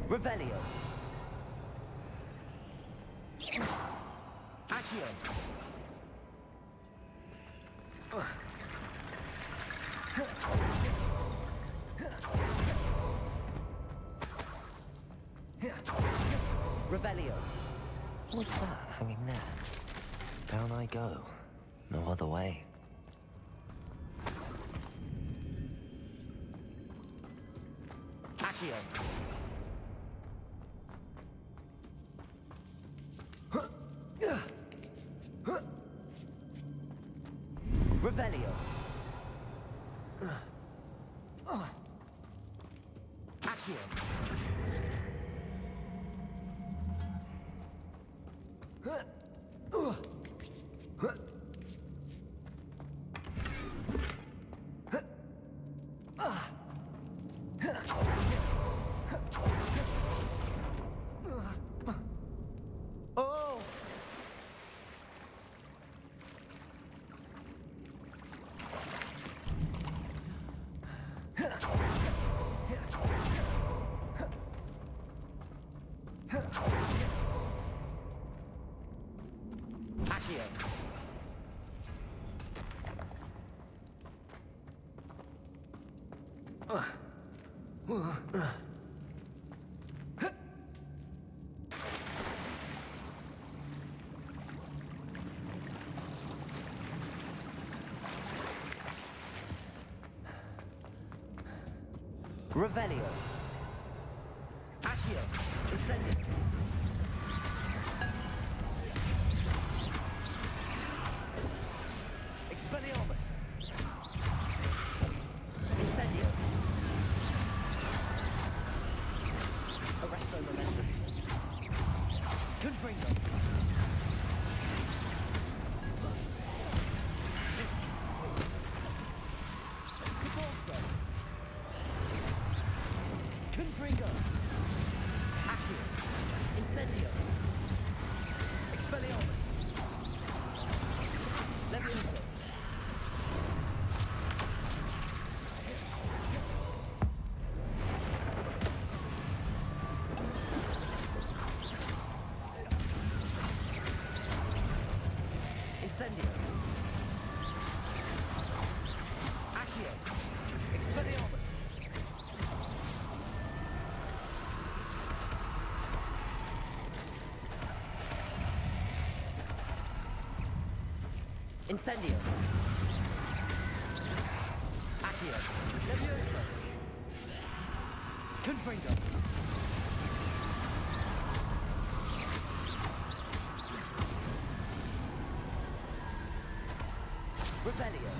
Revelio. Accio. Revelio. What's that hanging there? Down I go. No other way. Accio. Revelio. Accio. Oh! Accio. Revelio. Accio. Incendio. Expelliarmus. Incendio. Arresto momentum. Confringo. Cabalso. Confringo. Accio. Incendio. Expelliarmus. Levioso. Incendio. Accio. Expelliarmus. Incendio. Accio. Levioso. Confringo. Revelio.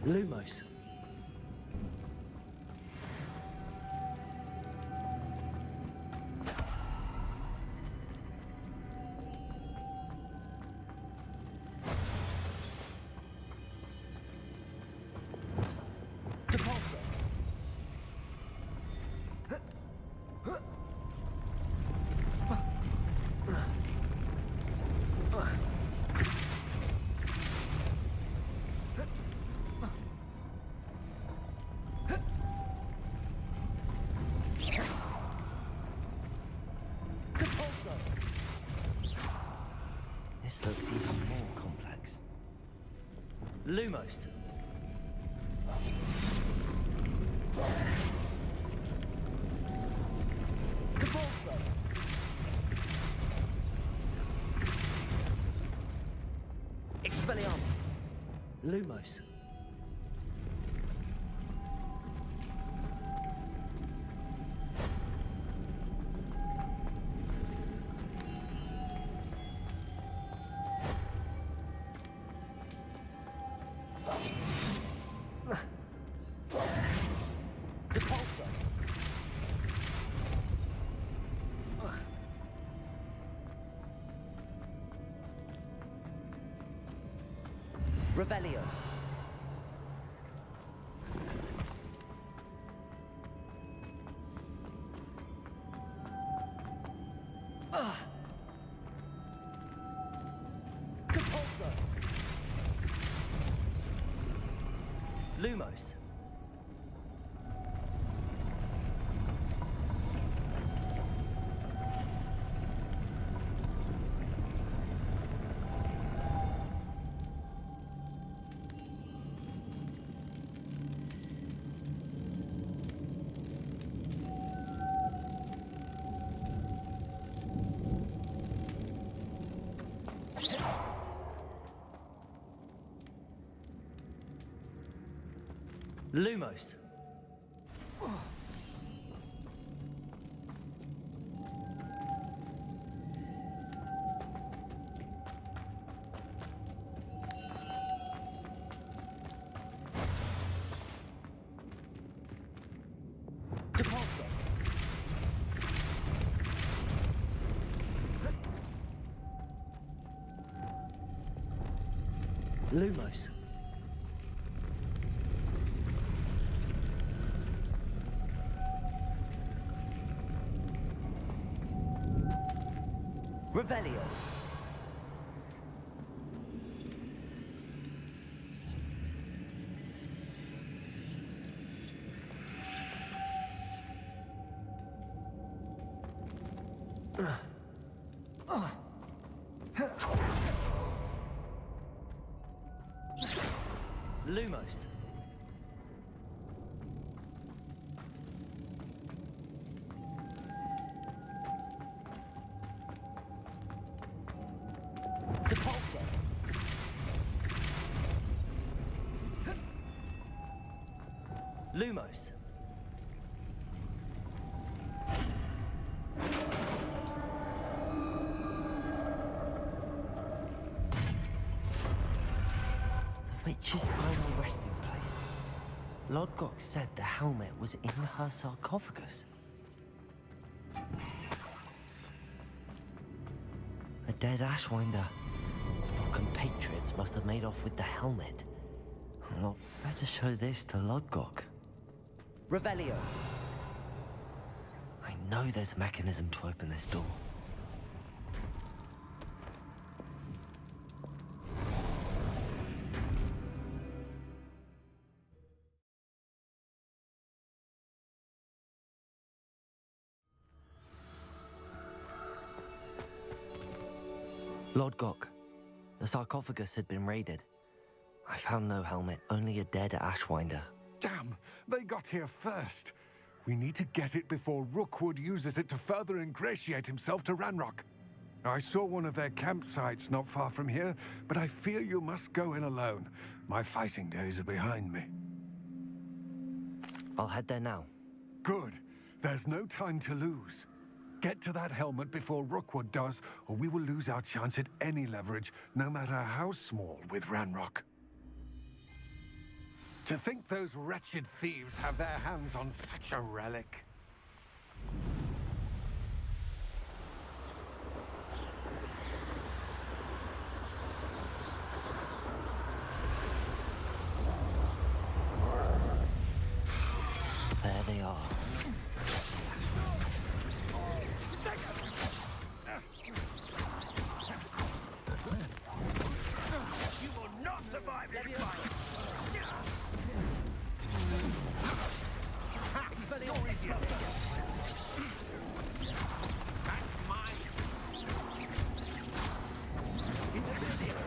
Lumos. Lumos. Depulso. Expelliarmus. Lumos. Depulso. Revelio. Depulso. Lumos. Lumos. Depulso. Lumos. Revelio. Lumos. Depulso. Lumos. The witch's final resting place. Lodgok said the helmet was in her sarcophagus. A dead Ashwinder. Your compatriots must have made off with the helmet. Well, better show this to Lodgok. Revelio. I know there's a mechanism to open this door. Lodgok, the sarcophagus had been raided. I found no helmet, only a dead Ashwinder. Damn, they got here first. We need to get it before Rookwood uses it to further ingratiate himself to Ranrock. I saw one of their campsites not far from here, but I fear you must go in alone. My fighting days are behind me. I'll head there now. Good. There's no time to lose. Get to that helmet before Rookwood does, or we will lose our chance at any leverage, no matter how small, with Ranrock. To think those wretched thieves have their hands on such a relic. There they are. You will not survive this fight. That's mine. Incendio.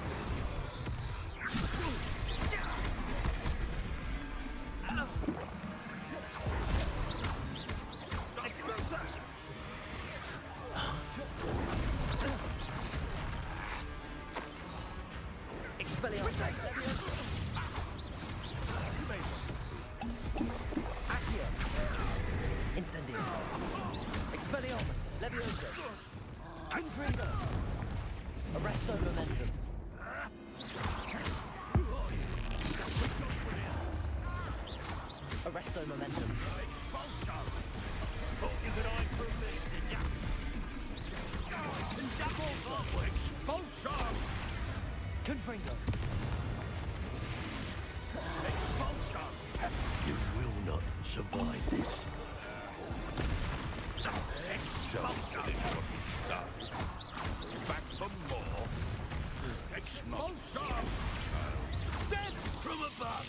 Levioso. Confringo. Arresto momentum. Arresto momentum. Expulsion! Thought you could hide from me, did ya? Double expulsion! Confringo. Expulsion! You will not survive this. Expulsion! Back for more. Expulsion! Death from above!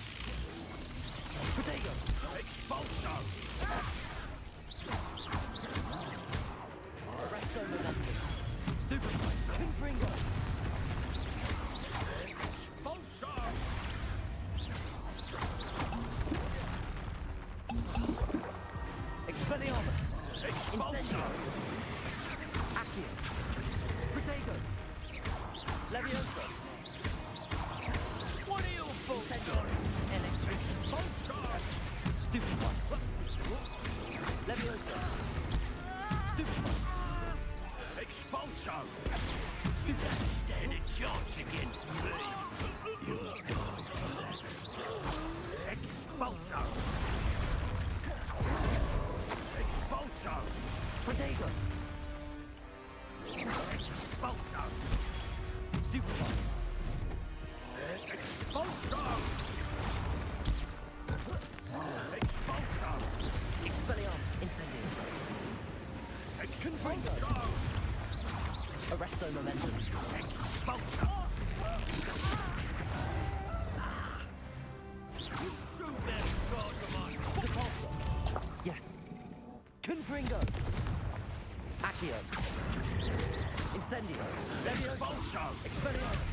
Potato. Expulsion! Arresto momentum. Stupefy. Confringo. Expulsion! Expelliarmus. Expulsion! Incendio. Accio. Protego. Levioso. What are you for? Incendio. Electric. Expulsion! Stupefy. Levioso. Stupefy. Expulsion! Stupefy. Stand a chance against me. You'll die for that. Expulsion! Expulsion! Protego. Expulsion! Stupefy. Expulsion! Expulsion! Expelliarmus. Incendio. Expulsion! Arresto momentum. Expulsion! Shoot that Gargamon! Depulso. Yes. Confringo. Accio. Incendio. Levioso. Expulsion! Expelliarmus.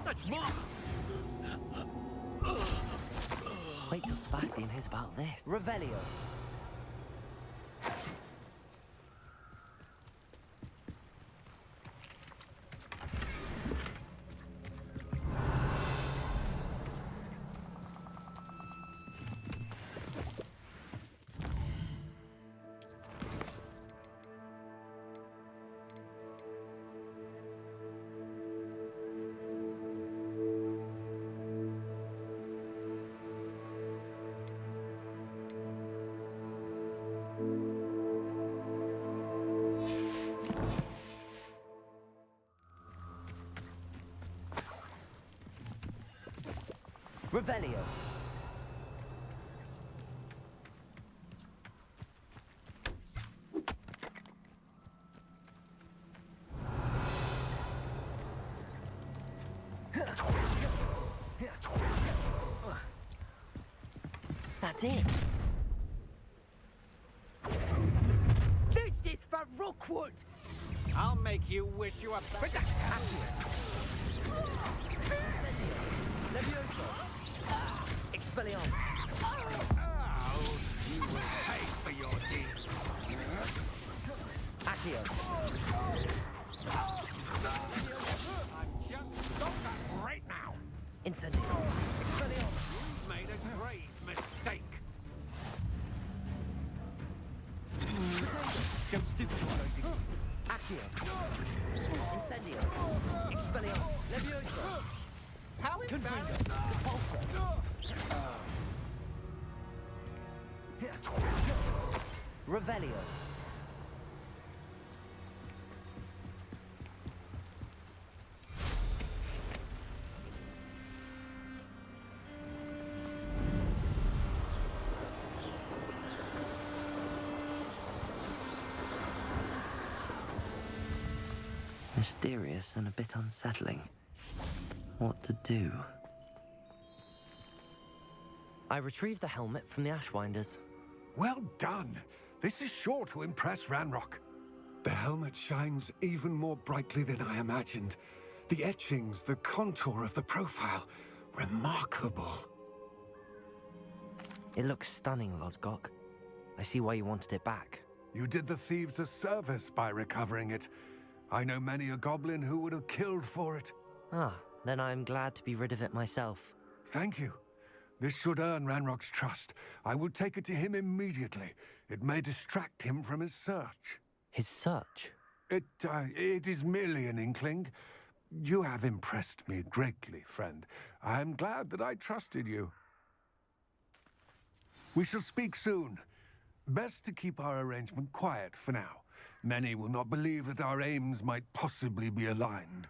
That's mine! Wait till Sebastian hears about this. Revelio. Revelio. That's it. This is for Rookwood! I'll make you wish you were back. Incendio. Levioso. Expelliarmus. Oh, you will pay for your deeds. Accio. I've just stopped that right now. Incendio. Expelliarmus. You've made a grave mistake. Don't stupid one. Accio. Incendio. Expelliarmus. Levioso. How Confringo. Depulso. Revelio. Mysterious and a bit unsettling. What to do? I retrieved the helmet from the Ashwinders. Well done. This is sure to impress Ranrock. The helmet shines even more brightly than I imagined. The etchings, the contour of the profile, remarkable. It looks stunning, Lodgok. I see why you wanted it back. You did the thieves a service by recovering it. I know many a goblin who would have killed for it. Ah, then I'm glad to be rid of it myself. Thank you. This should earn Ranrock's trust. I will take it to him immediately. It may distract him from his search. His search? It is merely an inkling. You have impressed me greatly, friend. I am glad that I trusted you. We shall speak soon. Best to keep our arrangement quiet for now. Many will not believe that our aims might possibly be aligned.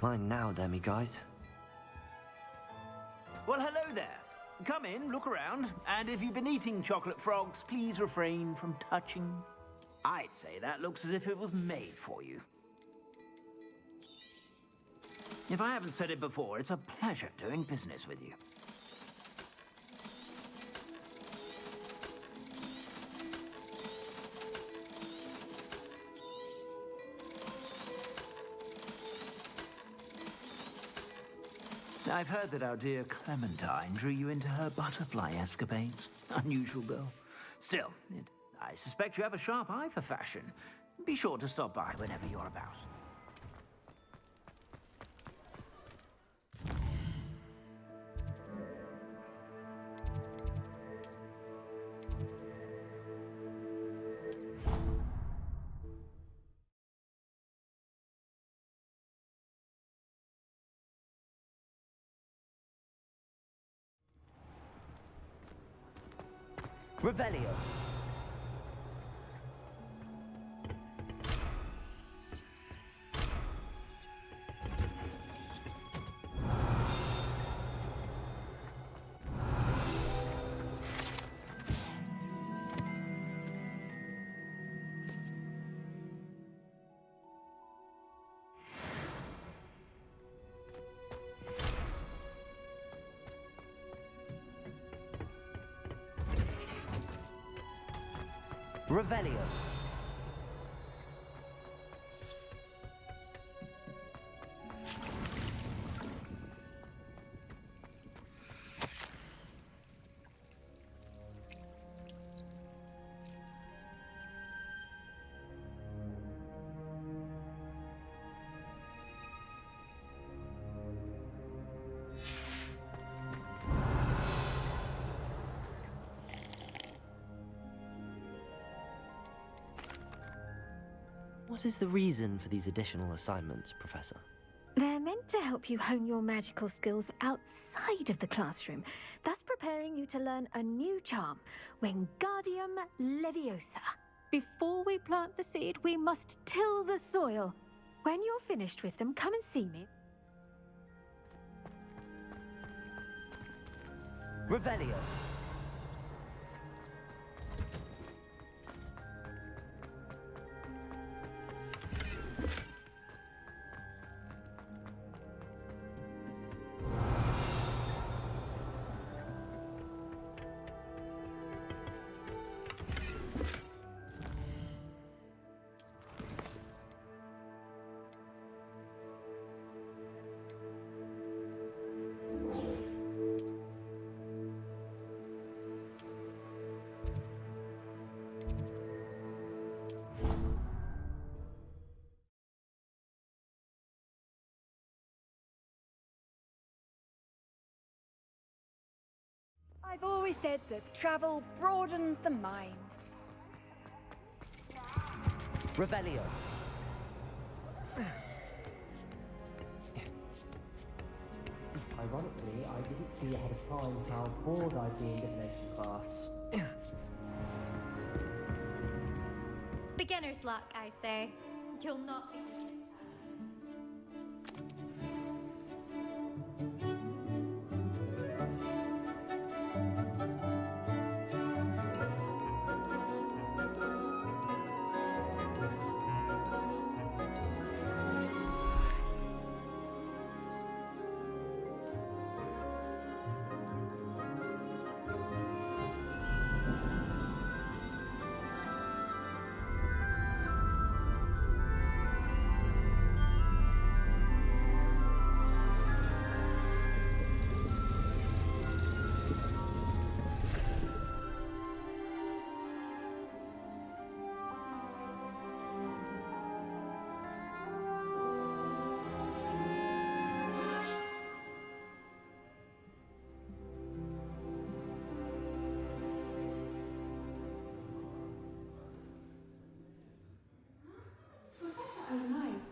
Mine now, guys. Well, hello there. Come in, look around, and if you've been eating chocolate frogs, please refrain from touching. I'd say that looks as if it was made for you. If I haven't said it before, it's a pleasure doing business with you. I've heard that our dear Clementine drew you into her butterfly escapades. Unusual girl. Still, I suspect you have a sharp eye for fashion. Be sure to stop by whenever you're about. Revelio. Revelio. What is the reason for these additional assignments, Professor? They're meant to help you hone your magical skills outside of the classroom, thus preparing you to learn a new charm, Wingardium Leviosa. Before we plant the seed, we must till the soil. When you're finished with them, come and see me. Revelio. I've always said that travel broadens the mind. Revelio. Ironically, I didn't see ahead of time how bored I'd be in divination class. Beginner's luck, I say. You'll not be...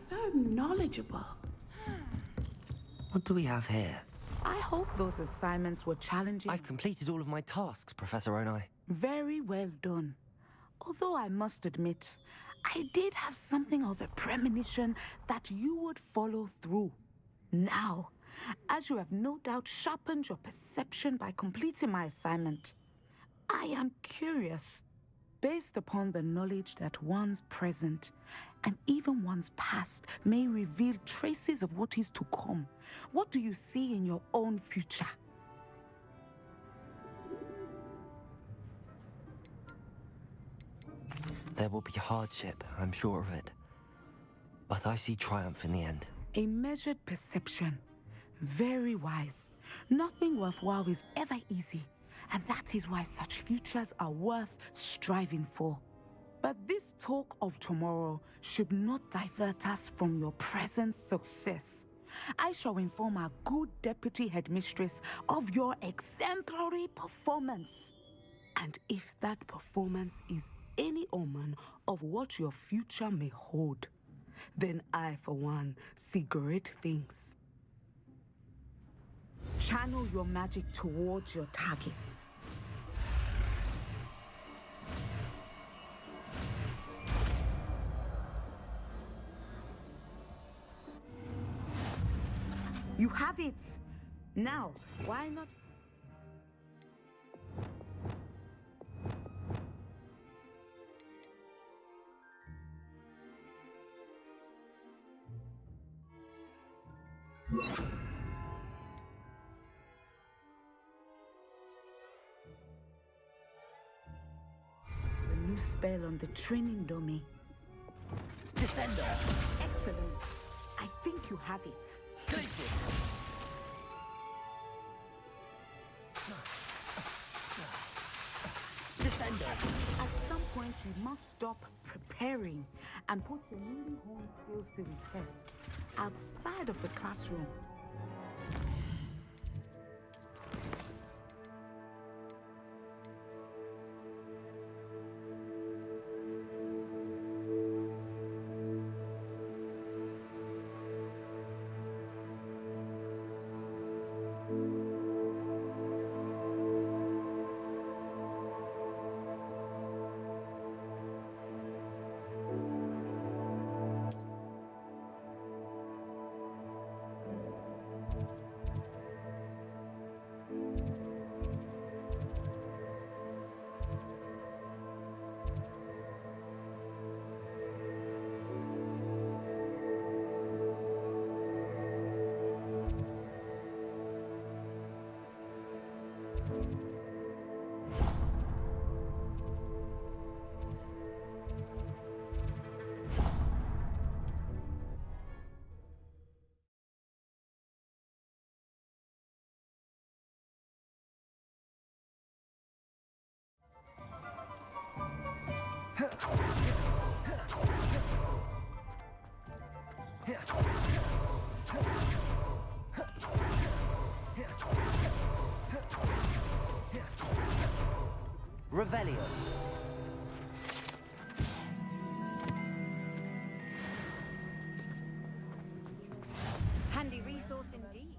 So knowledgeable. What do we have here? I hope those assignments were challenging. I've completed all of my tasks, Professor Onai. Very well done. Although I must admit, I did have something of a premonition that you would follow through. Now, as you have no doubt sharpened your perception by completing my assignment, I am curious, based upon the knowledge that one's present and even one's past may reveal traces of what is to come. What do you see in your own future? There will be hardship, I'm sure of it. But I see triumph in the end. A measured perception. Very wise. Nothing worthwhile is ever easy, and that is why such futures are worth striving for. But this talk of tomorrow should not divert us from your present success. I shall inform our good deputy headmistress of your exemplary performance. And if that performance is any omen of what your future may hold, then I, for one, see great things. Channel your magic towards your targets. You have it! Now, why not? The new spell on the training dummy. Descendo. Excellent. I think you have it. Glacius. Descendo. At some point, you must stop preparing and put your newly honed skills to the test outside of the classroom. Revelio. Handy resource indeed.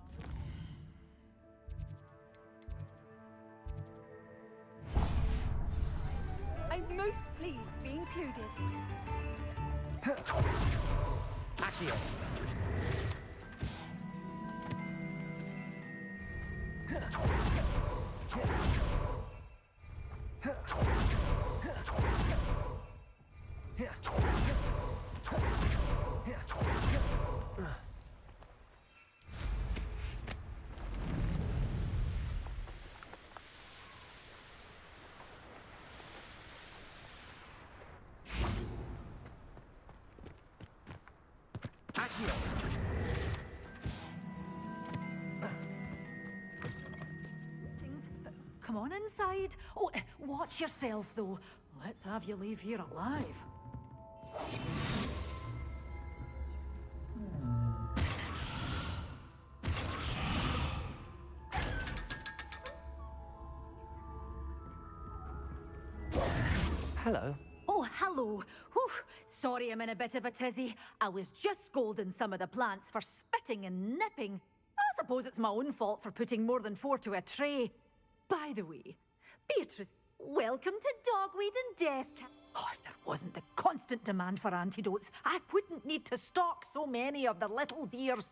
I'm most pleased to be included. Accio. Come on inside. Oh, watch yourself, though. Let's have you leave here alive. Hello. Oh, hello. Whew. Sorry I'm in a bit of a tizzy. I was just scolding some of the plants for spitting and nipping. I suppose it's my own fault for putting more than 4 to a tray. By the way, Beatrice, welcome to Dogweed and Death Camp. Oh, if there wasn't the constant demand for antidotes, I wouldn't need to stock so many of the little dears.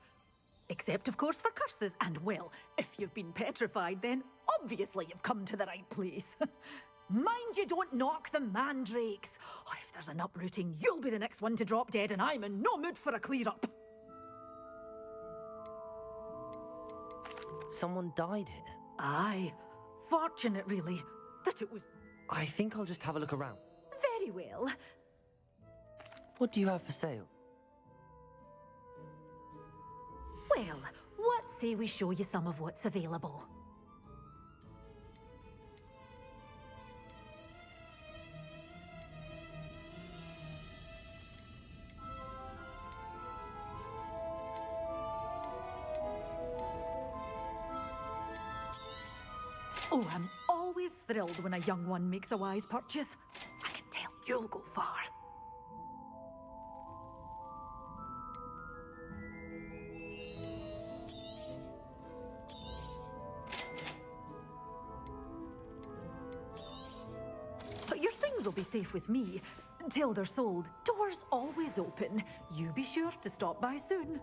Except, of course, for curses. And, well, if you've been petrified, then obviously you've come to the right place. Mind you don't knock the mandrakes. Oh, if there's an uprooting, you'll be the next one to drop dead, and I'm in no mood for a clear-up. Someone died here? Aye. Fortunate, really, that it was... I think I'll just have a look around. Very well. What do you have for sale? Well, what say we show you some of what's available? Oh, I'm always thrilled when a young one makes a wise purchase. I can tell you'll go far. But your things will be safe with me until they're sold. Doors always open. You be sure to stop by soon.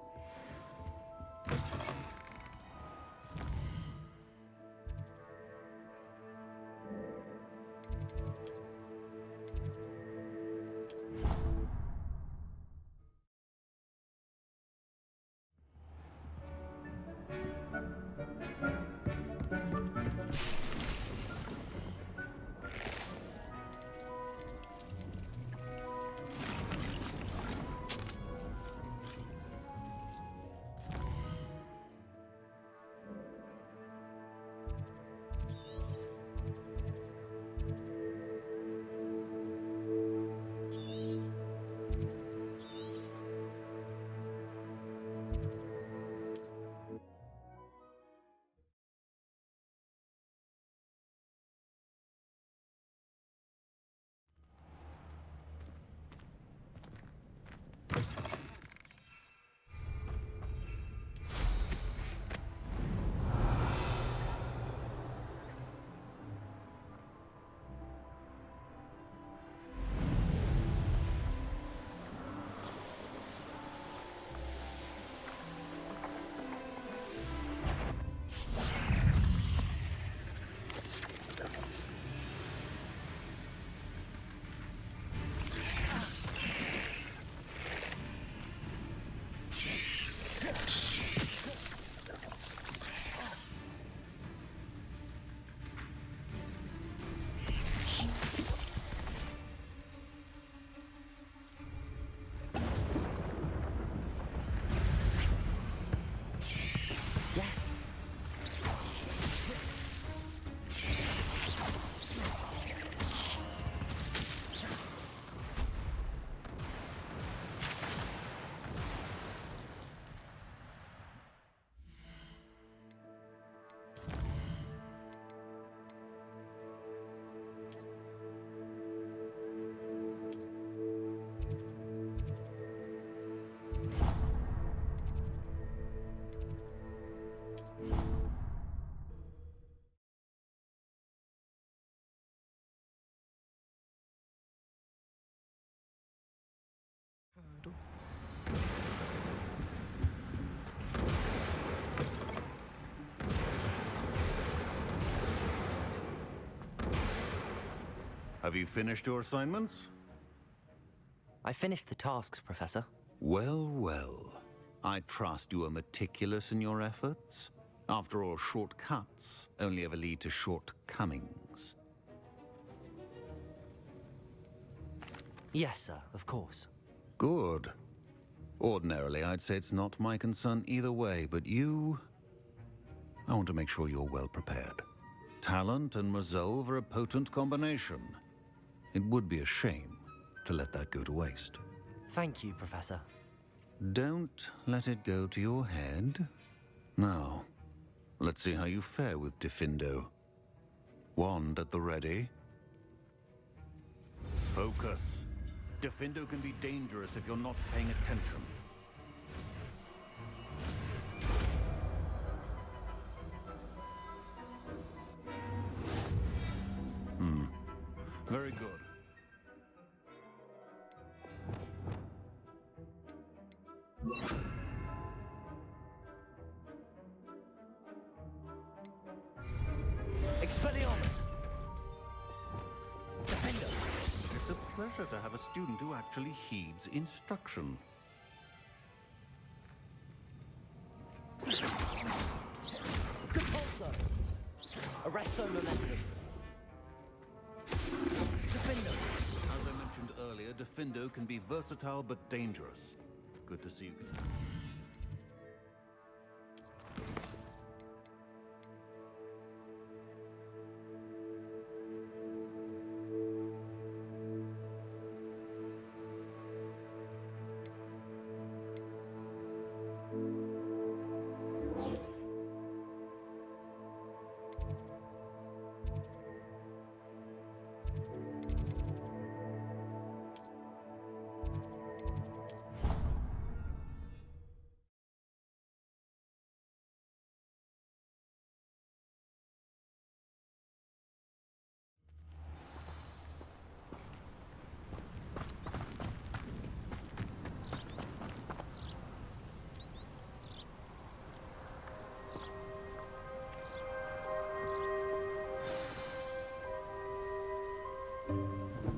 Have you finished your assignments? I finished the tasks, Professor. Well, well. I trust you are meticulous in your efforts. After all, shortcuts only ever lead to shortcomings. Yes, sir, of course. Good. Ordinarily, I'd say it's not my concern either way, but you... I want to make sure you're well prepared. Talent and resolve are a potent combination. It would be a shame to let that go to waste. Thank you, Professor. Don't let it go to your head. Now, let's see how you fare with Diffindo. Wand at the ready. Focus. Diffindo can be dangerous if you're not paying attention. Very good. Expelliarmus! Defender! It's a pleasure to have a student who actually heeds instruction. Compulso! Arresto momentum! Defender! As I mentioned earlier, Defendo can be versatile but dangerous. Good to see you.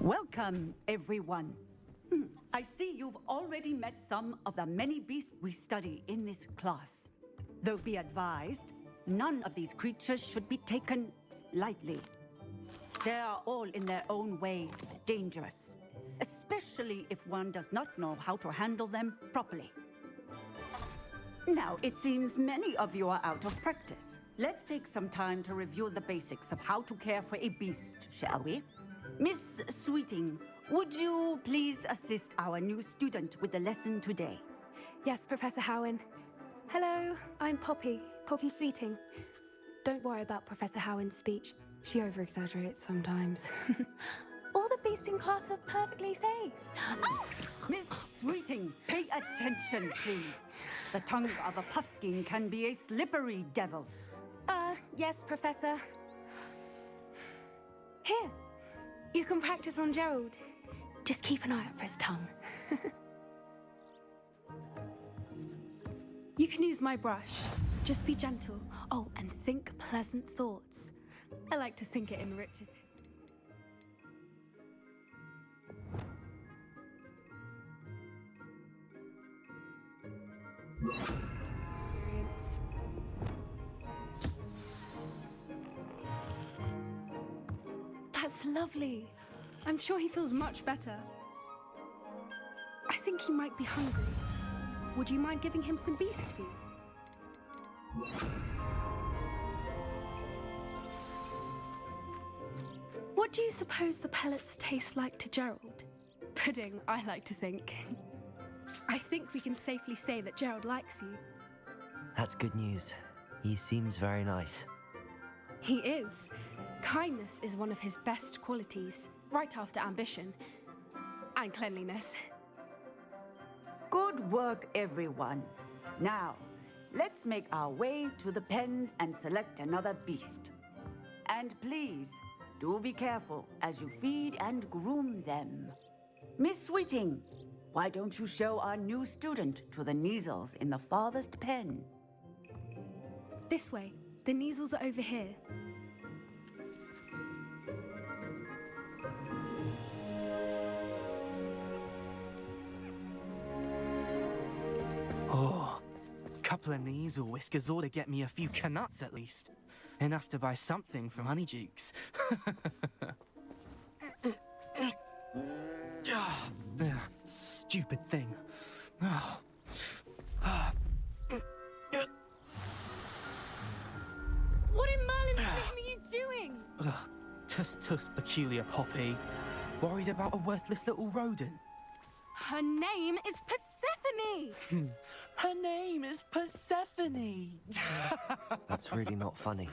Welcome, everyone. I see you've already met some of the many beasts we study in this class. Though be advised, none of these creatures should be taken lightly. They are all in their own way dangerous, especially if one does not know how to handle them properly. Now, it seems many of you are out of practice. Let's take some time to review the basics of how to care for a beast, shall we? Miss Sweeting, would you please assist our new student with the lesson today? Yes, Professor Howen. Hello, I'm Poppy Sweeting. Don't worry about Professor Howen's speech. She over-exaggerates sometimes. All the beasts in class are perfectly safe. Oh! Miss Sweeting, pay attention, please. The tongue of a puffskein can be a slippery devil. Yes, Professor. Here. You can practice on Gerald. Just keep an eye out for his tongue. You can use my brush. Just be gentle. Oh, and think pleasant thoughts. I like to think it enriches it. Experience. That's lovely. I'm sure he feels much better. I think he might be hungry. Would you mind giving him some beast food? What do you suppose the pellets taste like to Gerald? Pudding, I like to think. I think we can safely say that Gerald likes you. That's good news. He seems very nice. He is. Kindness is one of his best qualities, right after ambition and cleanliness. Good work, everyone. Now, let's make our way to the pens and select another beast. And please, do be careful as you feed and groom them. Miss Sweeting, why don't you show our new student to the Neasels in the farthest pen? This way. The Neasels are over here. Oh, couple of Neasel whiskers ought to get me a few canuts at least. Enough to buy something from Honeydukes. Stupid thing. What in Merlin's name are you doing? Tuss, peculiar Poppy. Worried about a worthless little rodent. Her name is Persephone! Her name is Persephone! That's really not funny.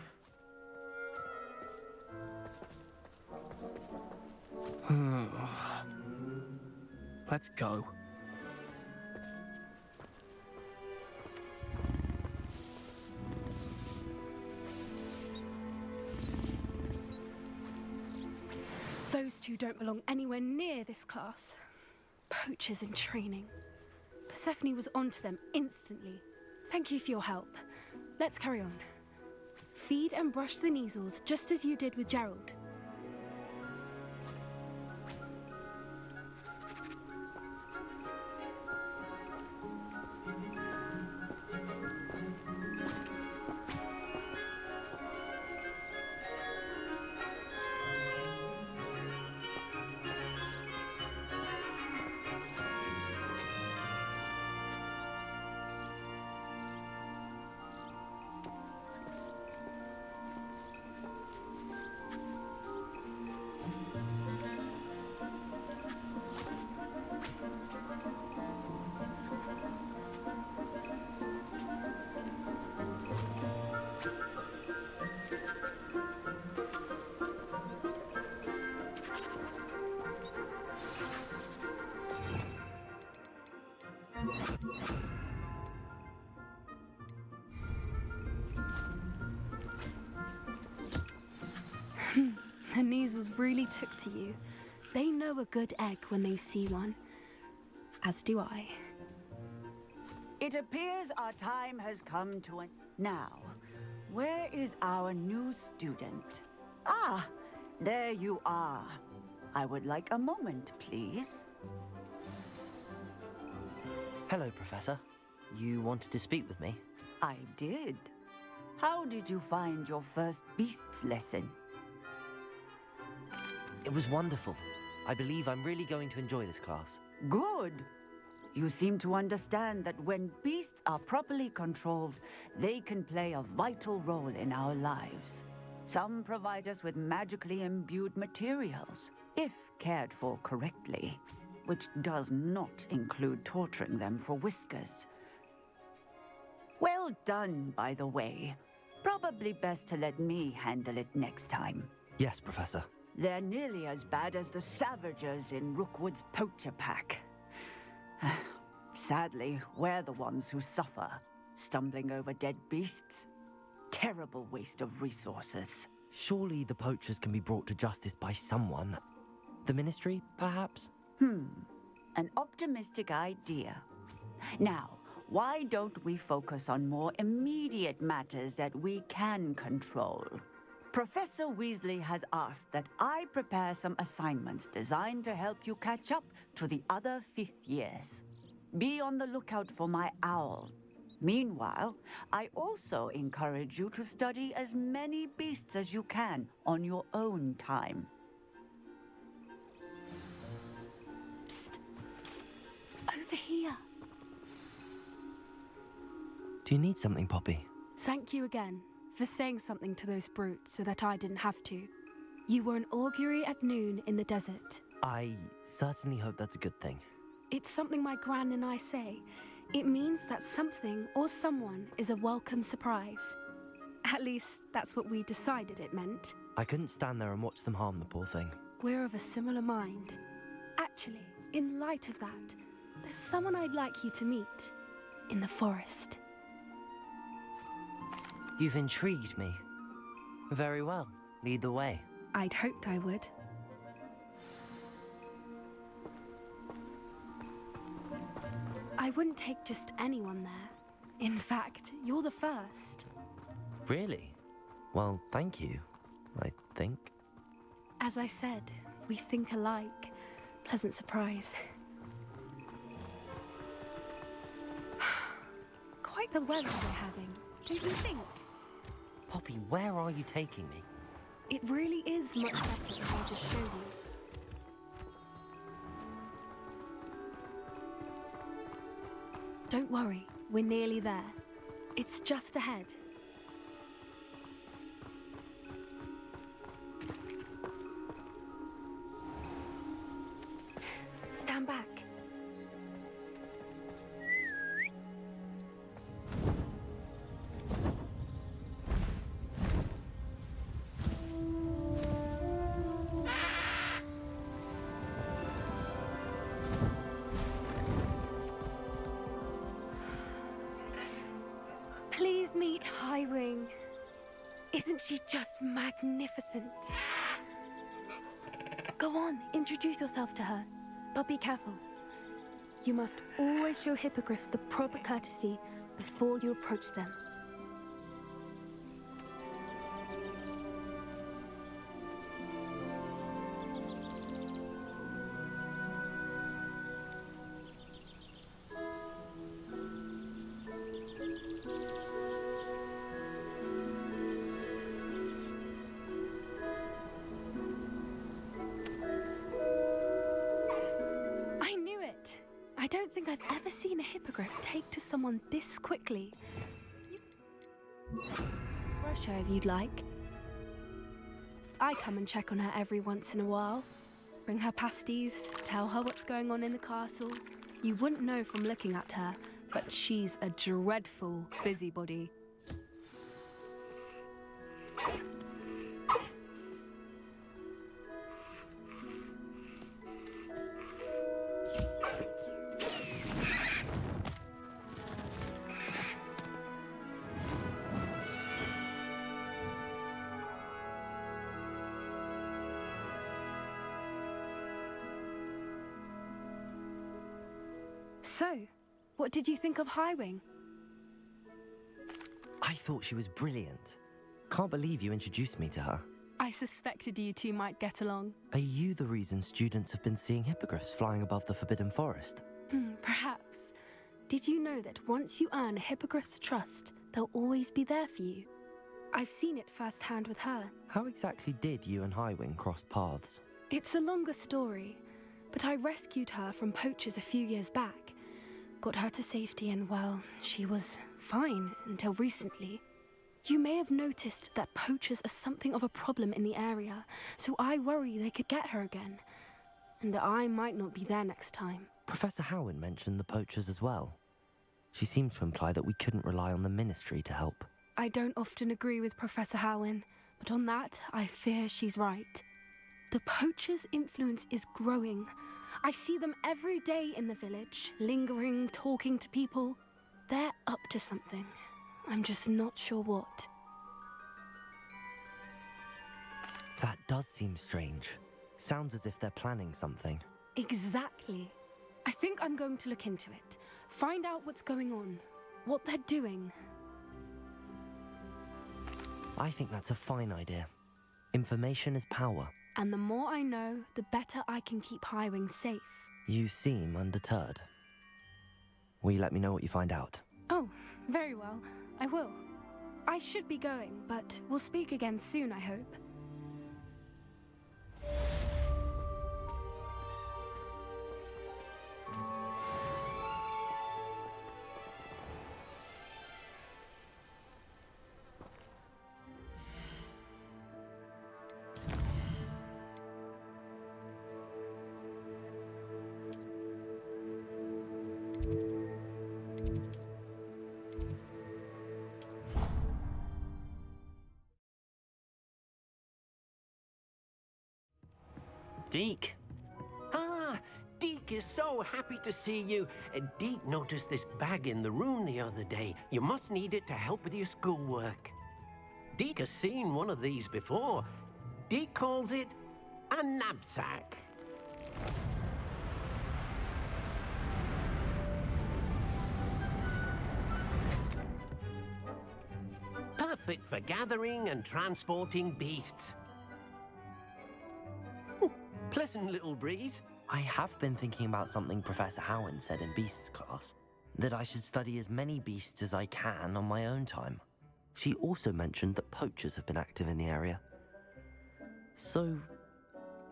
Let's go. Those two don't belong anywhere near this class. Poachers in training. Persephone was onto them instantly. Thank you for your help. Let's carry on. Feed and brush the Neasels just as you did with Gerald. The Neasels really took to you. They know a good egg when they see one. As do I. It appears our time has come to an... Now, where is our new student? Ah, there you are. I would like a moment, please. Hello, Professor. You wanted to speak with me? I did. How did you find your first beasts lesson? It was wonderful. I believe I'm really going to enjoy this class. Good. You seem to understand that when beasts are properly controlled, they can play a vital role in our lives. Some provide us with magically imbued materials, if cared for correctly, which does not include torturing them for whiskers. Well done, by the way. Probably best to let me handle it next time. Yes, Professor. They're nearly as bad as the Savagers in Rookwood's poacher pack. Sadly, we're the ones who suffer, stumbling over dead beasts. Terrible waste of resources. Surely the poachers can be brought to justice by someone. The Ministry, perhaps? An optimistic idea. Now, why don't we focus on more immediate matters that we can control? Professor Weasley has asked that I prepare some assignments designed to help you catch up to the other 5th years. Be on the lookout for my owl. Meanwhile, I also encourage you to study as many beasts as you can on your own time. Psst, psst. Over here. Do you need something, Poppy? Thank you again for saying something to those brutes so that I didn't have to. You were an augury at noon in the desert. I certainly hope that's a good thing. It's something my gran and I say. It means that something or someone is a welcome surprise. At least, that's what we decided it meant. I couldn't stand there and watch them harm the poor thing. We're of a similar mind. Actually, in light of that, there's someone I'd like you to meet. In the forest. You've intrigued me. Very well. Lead the way. I'd hoped I would. I wouldn't take just anyone there. In fact, you're the first. Really? Well, thank you, I think. As I said, we think alike. Pleasant surprise. Quite the weather we're having, don't you think? Poppy, where are you taking me? It really is much better if I just show you. Don't worry, we're nearly there. It's just ahead. Stand back. Please meet Highwing. Isn't she just magnificent? Go on, introduce yourself to her. But be careful. You must always show hippogriffs the proper courtesy before you approach them. don't think I've ever seen a hippogriff take to someone this quickly. Brush her if you'd like. I come and check on her every once in a while. Bring her pasties, tell her what's going on in the castle. You wouldn't know from looking at her, but she's a dreadful busybody. So, what did you think of Highwing? I thought she was brilliant. Can't believe you introduced me to her. I suspected you two might get along. Are you the reason students have been seeing hippogriffs flying above the Forbidden Forest? Perhaps. Did you know that once you earn a hippogriff's trust, they'll always be there for you? I've seen it firsthand with her. How exactly did you and Highwing cross paths? It's a longer story, but I rescued her from poachers a few years back. Got her to safety and, well, she was fine until recently. You may have noticed that poachers are something of a problem in the area, so I worry they could get her again. And I might not be there next time. Professor Howen mentioned the poachers as well. She seemed to imply that we couldn't rely on the Ministry to help. I don't often agree with Professor Howen, but on that, I fear she's right. The poachers' influence is growing. I see them every day in the village, lingering, talking to people. They're up to something. I'm just not sure what. That does seem strange. Sounds as if they're planning something. Exactly. I think I'm going to look into it. Find out what's going on, what they're doing. I think that's a fine idea. Information is power. And the more I know, the better I can keep Highwing safe. You seem undeterred. Will you let me know what you find out? Oh, very well. I will. I should be going, but we'll speak again soon, I hope. Deke. Ah, Deke is so happy to see you. Deke noticed this bag in the room the other day. You must need it to help with your schoolwork. Deke has seen one of these before. Deke calls it a knapsack. Perfect for gathering and transporting beasts. Pleasant little breeze. I have been thinking about something Professor Howen said in Beasts class, that I should study as many beasts as I can on my own time. She also mentioned that poachers have been active in the area. So,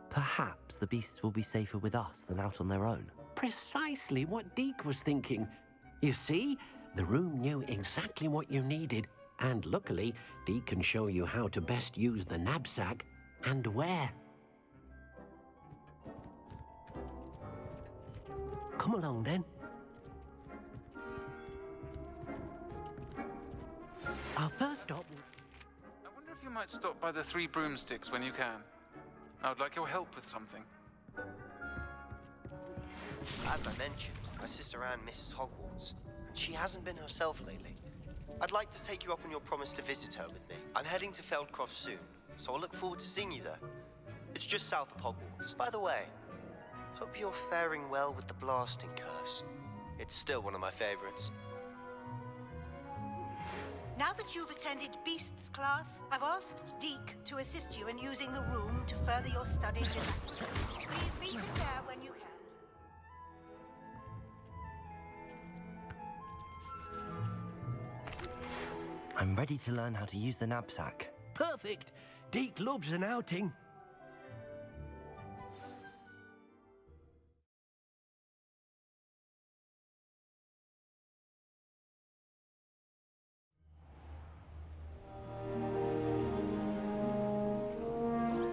perhaps the beasts will be safer with us than out on their own. Precisely what Deke was thinking. You see, the room knew exactly what you needed, and luckily, Deke can show you how to best use the knapsack and where. Come along, then. Our first stop... I wonder if you might stop by the Three Broomsticks when you can. I would like your help with something. As I mentioned, my sister Anne misses Hogwarts, and she hasn't been herself lately. I'd like to take you up on your promise to visit her with me. I'm heading to Feldcroft soon, so I'll look forward to seeing you there. It's just south of Hogwarts. By the way, hope you're faring well with the blasting curse. It's still one of my favorites. Now that you've attended Beasts class, I've asked Deke to assist you in using the room to further your studies in that. Please meet him there when you can. I'm ready to learn how to use the knapsack. Perfect! Deke loves an outing.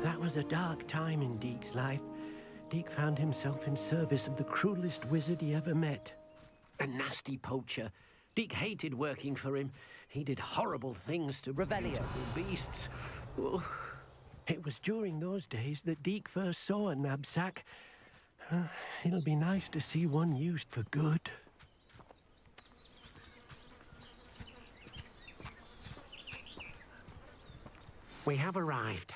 That was a dark time in Deke's life. Deke found himself in service of the cruelest wizard he ever met. A nasty poacher. Deke hated working for him. He did horrible things to Revelio. beasts. Oh. It was during those days that Deke first saw a knapsack. It'll be nice to see one used for good. We have arrived.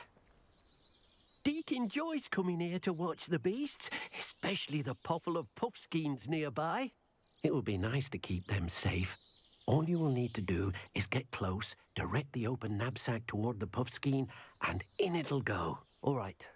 Deke enjoys coming here to watch the beasts, especially the potful of puffskeins nearby. It will be nice to keep them safe. All you will need to do is get close, direct the open knapsack toward the puffskein, and in it'll go. All right.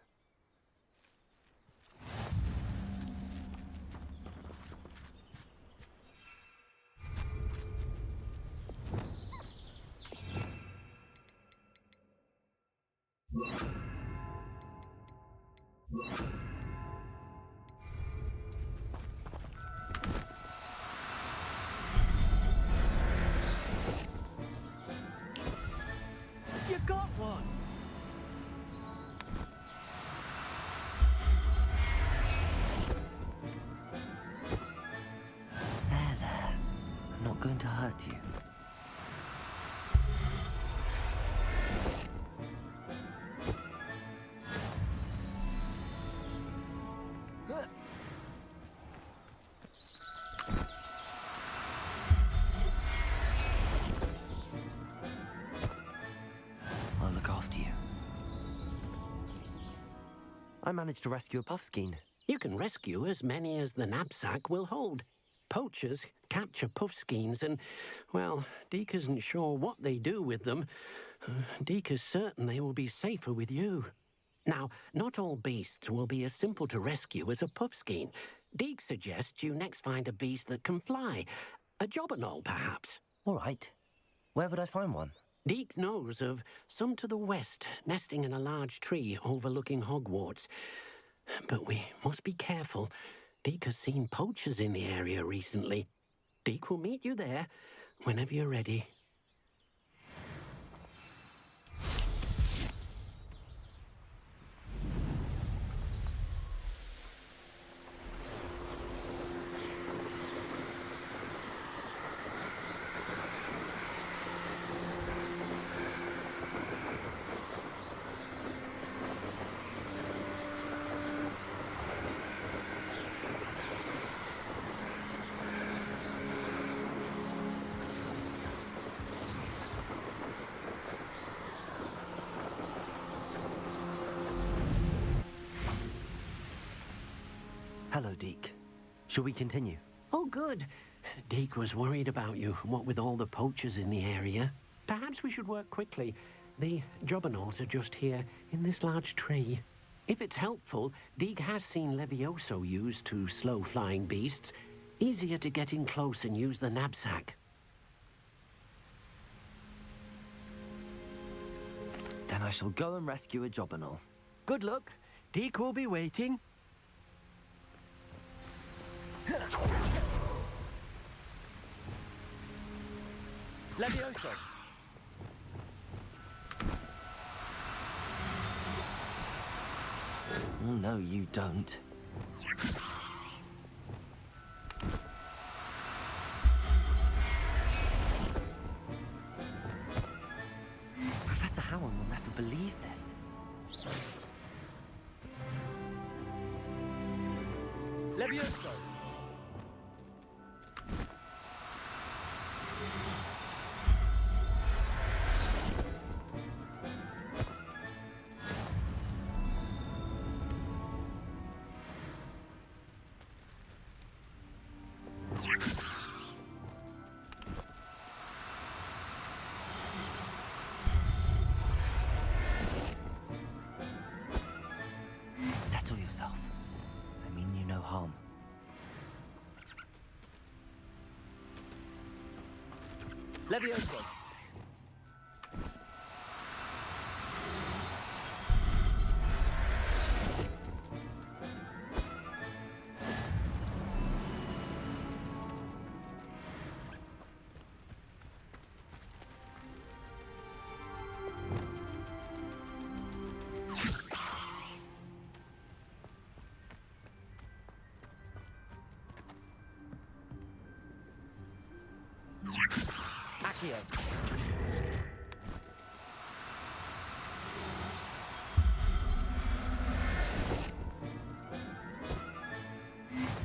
You got one! There. I'm not going to hurt you. I'll look after you. I managed to rescue a puffskein. You can rescue as many as the knapsack will hold. Poachers capture puffskeins and, well, Deke isn't sure what they do with them. Deke is certain they will be safer with you. Now, not all beasts will be as simple to rescue as a puffskein. Deke suggests you next find a beast that can fly. A jobberknoll, perhaps. All right. Where would I find one? Deke knows of some to the west, nesting in a large tree overlooking Hogwarts. But we must be careful. Deke has seen poachers in the area recently. Deke will meet you there whenever you're ready. Hello, Deke. Shall we continue? Oh, good. Deke was worried about you, what with all the poachers in the area. Perhaps we should work quickly. The jobberknolls are just here, in this large tree. If it's helpful, Deke has seen Levioso used to slow flying beasts. Easier to get in close and use the knapsack. Then I shall go and rescue a jobberknoll. Good luck. Deke will be waiting. Levioso! Oh, no, you don't. Professor Howard will never believe this. Levioso! Settle yourself. I mean you no harm. Levioso!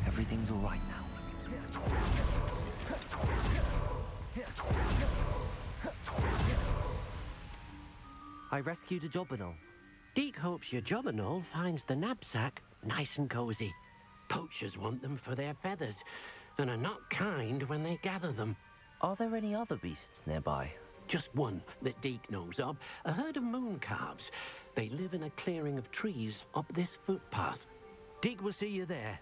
Everything's all right now. I rescued a Jobberknoll. Deke hopes your Jobberknoll finds the knapsack nice and cozy. Poachers want them for their feathers, and are not kind when they gather them. Are there any other beasts nearby? Just one that Deke knows of, a herd of moon calves. They live in a clearing of trees up this footpath. Deke will see you there.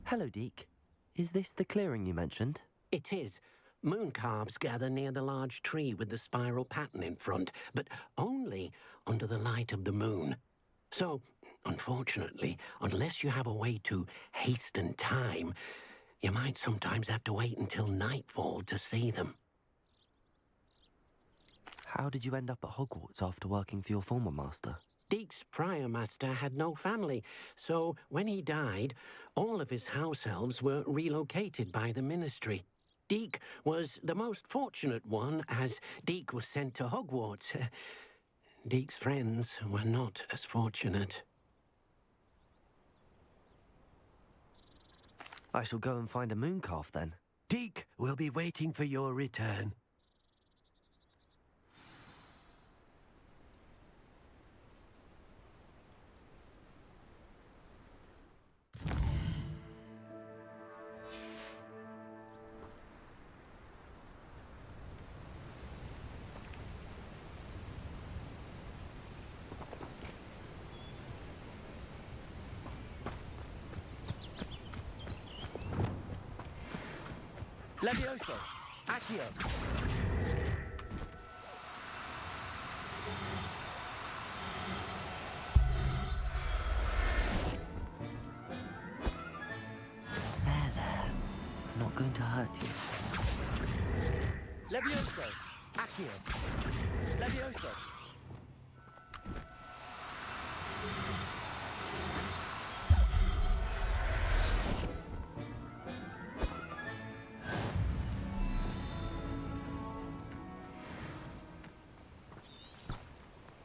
Hello, Deke. Is this the clearing you mentioned? It is. Moon calves gather near the large tree with the spiral pattern in front, but only under the light of the moon. So, unfortunately, unless you have a way to hasten time, you might sometimes have to wait until nightfall to see them. How did you end up at Hogwarts after working for your former master? Deke's prior master had no family, so when he died, all of his house elves were relocated by the ministry. Deke was the most fortunate one, as Deke was sent to Hogwarts. Deke's friends were not as fortunate. I shall go and find a mooncalf then. Deke will be waiting for your return. Levioso! Accio! There. Not going to hurt you. Levioso! Accio! Levioso!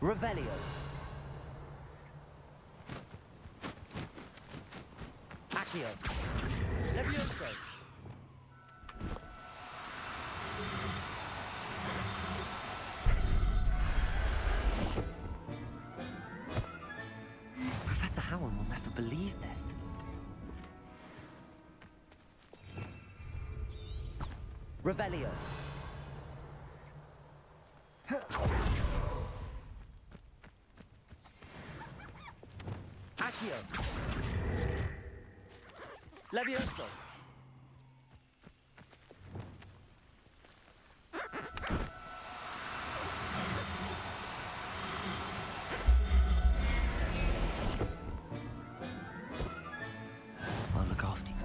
Revelio. Accio! Levioso! Professor Howard will never believe this. Revelio. Accio! Levioso! I'll look after you.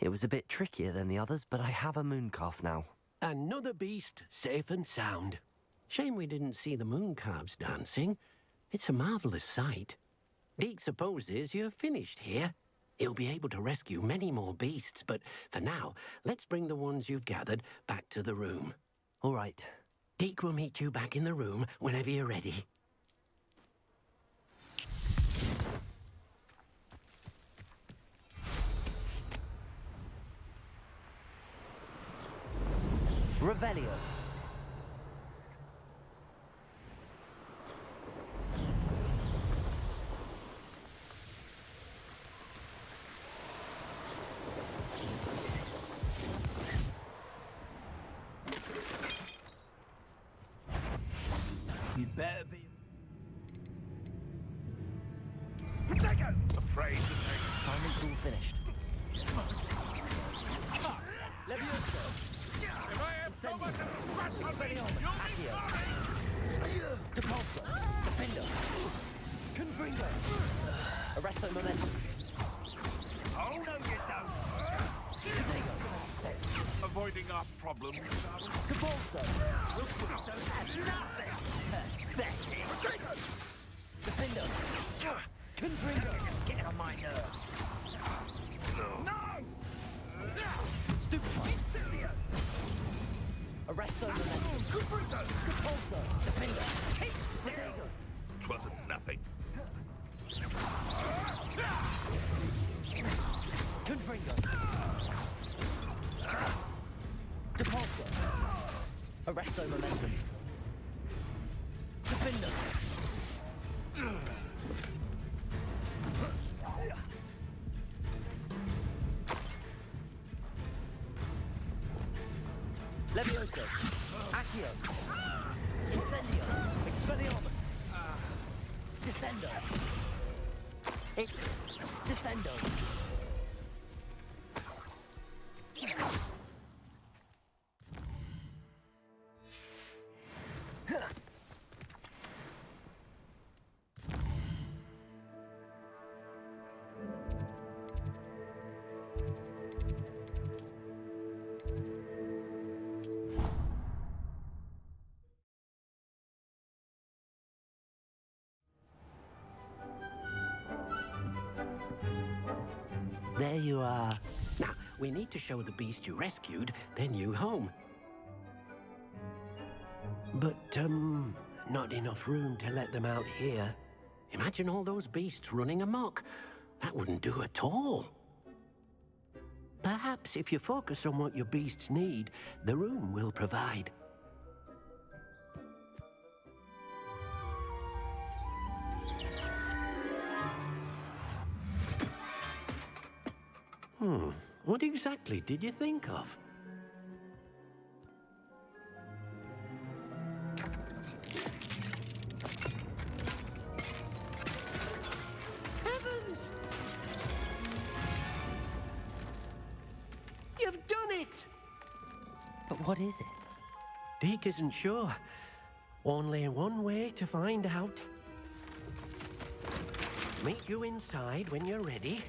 It was a bit trickier than the others, but I have a mooncalf now. Another beast, safe and sound. Shame we didn't see the moon calves dancing. It's a marvelous sight. Deke supposes you're finished here. He'll be able to rescue many more beasts, but for now, let's bring the ones you've gathered back to the room. All right. Deke will meet you back in the room whenever you're ready. Revelio. You better be. Protego! Afraid to take. Assignment's all finished. Levioso! Incendio. Expelliarmus. Accio. Depulso. Defender. Confringo. Arresto Momentum. Oh, no, you don't. Avoiding our problems. Depulso. That's nothing. That's it. Defender. Confringo. Just getting on my nerves. No! Stupefy. Arresto Momentum. Depulso. Defender. Protego. 'Twasn't nothing. Confringo. Depulso. Arresto Momentum. Defender. Levioso. Accio. Incendio. Expelliarmus. Descendo. Descendo. There you are. Now, we need to show the beast you rescued their new home. But, not enough room to let them out here. Imagine all those beasts running amok. That wouldn't do at all. Perhaps if you focus on what your beasts need, the room will provide. What exactly did you think of? Heavens! You've done it! But what is it? Deke isn't sure. Only one way to find out. Meet you inside when you're ready.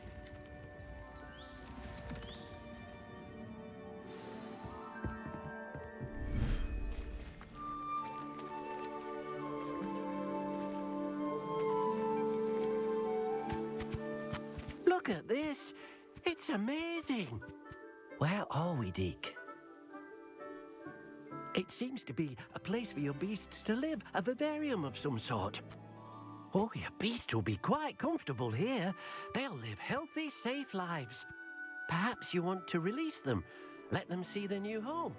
Look at this. It's amazing. Where are we, Deke? It seems to be a place for your beasts to live, a vivarium of some sort. Oh, your beasts will be quite comfortable here. They'll live healthy, safe lives. Perhaps you want to release them, let them see their new home.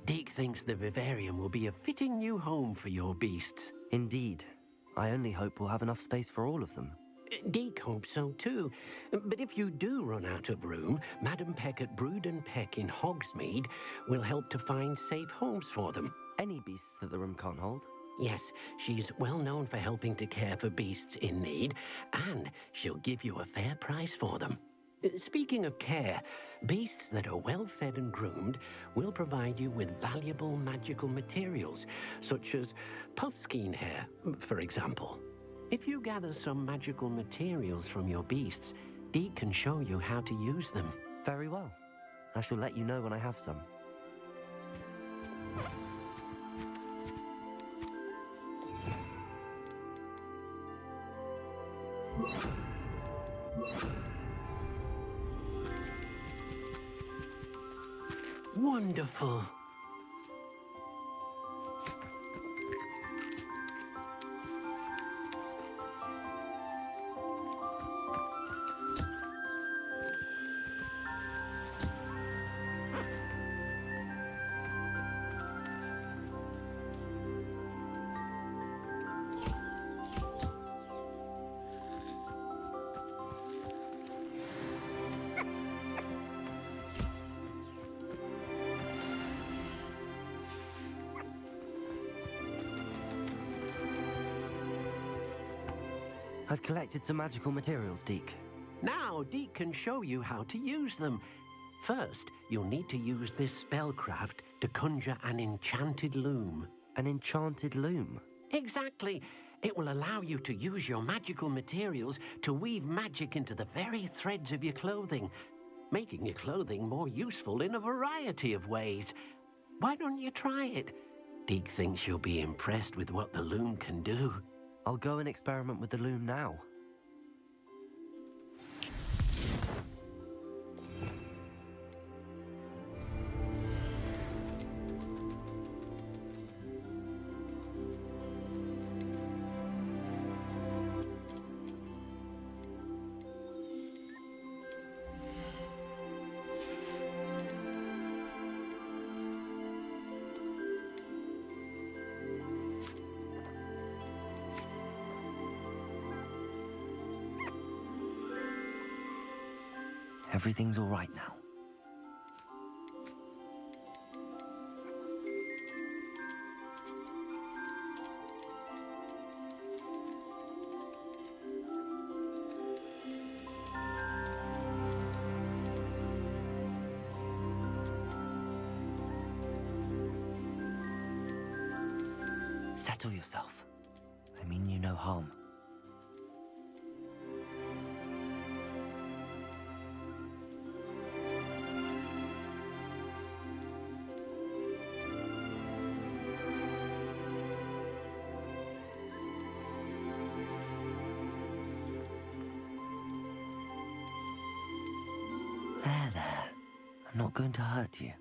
Deke thinks the vivarium will be a fitting new home for your beasts. Indeed. I only hope we'll have enough space for all of them. Deke hopes so too. But if you do run out of room, Madam Peck at Brood and Peck in Hogsmeade will help to find safe homes for them. Any beasts that the room can't hold? Yes, she's well known for helping to care for beasts in need, and she'll give you a fair price for them. Speaking of care, beasts that are well fed and groomed will provide you with valuable magical materials, such as puffskein hair, for example. If you gather some magical materials from your beasts, Deke can show you how to use them. Very well. I shall let you know when I have some. Wonderful. I've collected some magical materials, Deke. Now, Deke can show you how to use them. First, you'll need to use this spellcraft to conjure an enchanted loom. An enchanted loom? Exactly. It will allow you to use your magical materials to weave magic into the very threads of your clothing, making your clothing more useful in a variety of ways. Why don't you try it? Deke thinks you'll be impressed with what the loom can do. I'll go and experiment with the loom now. Everything's all right now. Settle yourself. I mean you no harm. There. I'm not going to hurt you.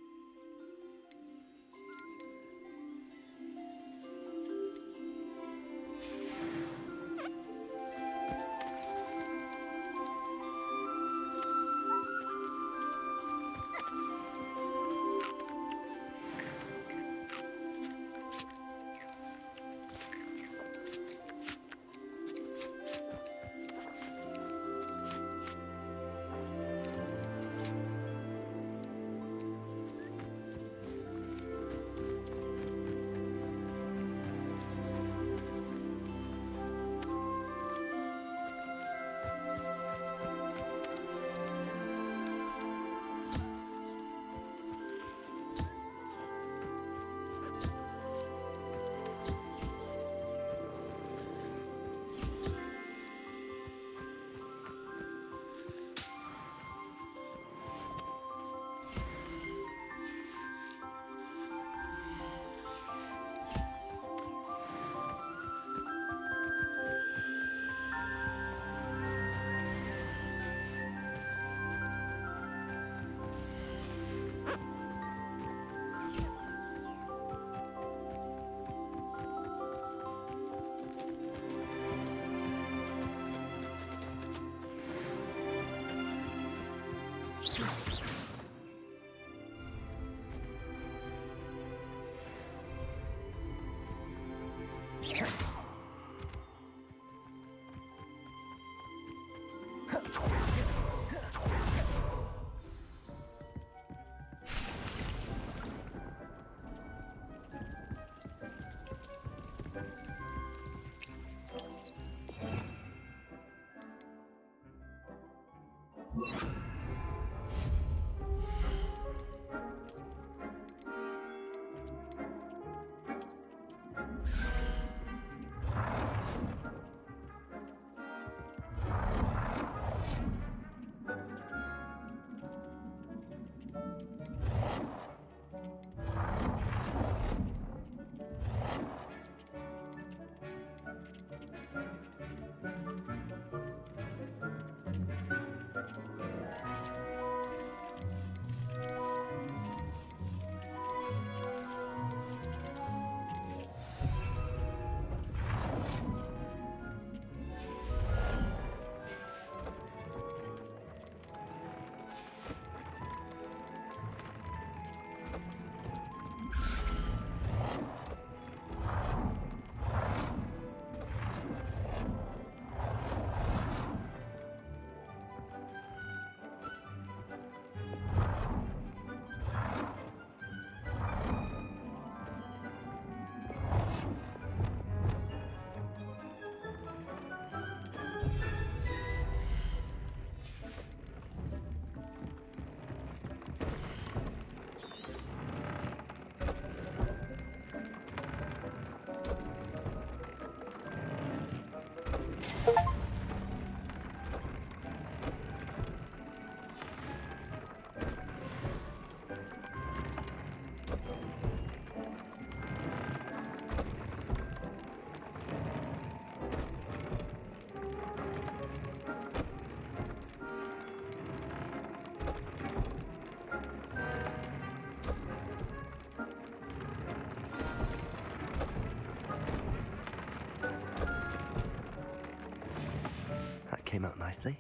That came out nicely.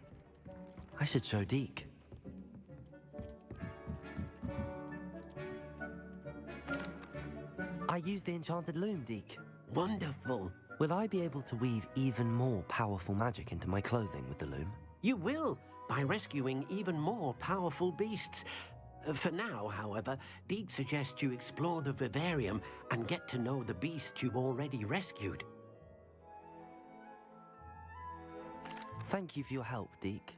I should show Deke. I used the enchanted loom, Deke. Wonderful. Will I be able to weave even more powerful magic into my clothing with the loom? You will, by rescuing even more powerful beasts. For now, however, Deke suggests you explore the vivarium and get to know the beasts you've already rescued. Thank you for your help, Deke.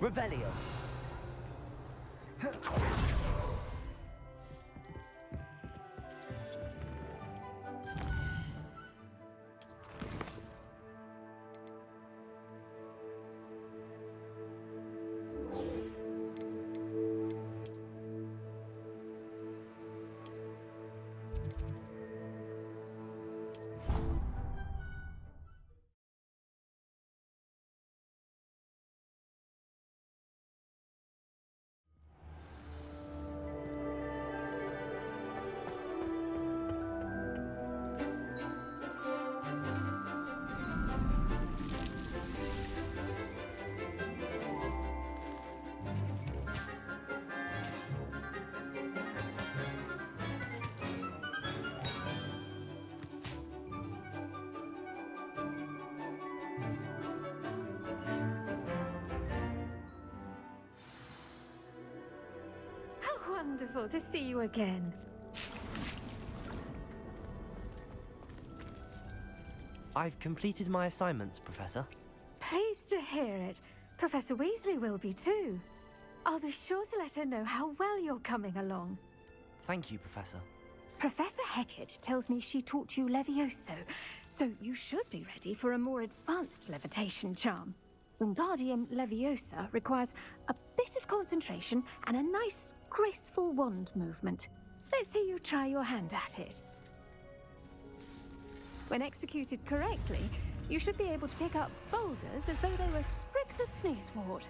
Revelio. Wonderful to see you again. I've completed my assignments, Professor. Pleased to hear it. Professor Weasley will be too. I'll be sure to let her know how well you're coming along. Thank you, Professor. Professor Hecat tells me she taught you Levioso, so you should be ready for a more advanced levitation charm. Wingardium Leviosa requires a bit of concentration and a nice, graceful wand movement. Let's see you try your hand at it. When executed correctly, you should be able to pick up boulders as though they were sprigs of snoozewort.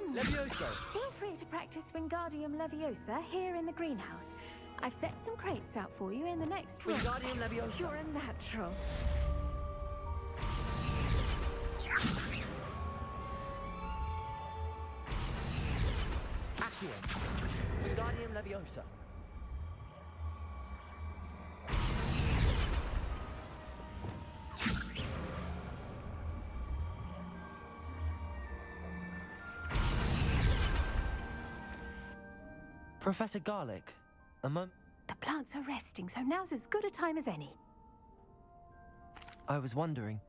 Levioso! Feel free to practice Wingardium Leviosa here in the greenhouse. I've set some crates out for you in the next room. Wingardium Leviosa! You're a natural. Accio. Wingardium Leviosa. Professor Garlic, The plants are resting, so now's as good a time as any. I was wondering,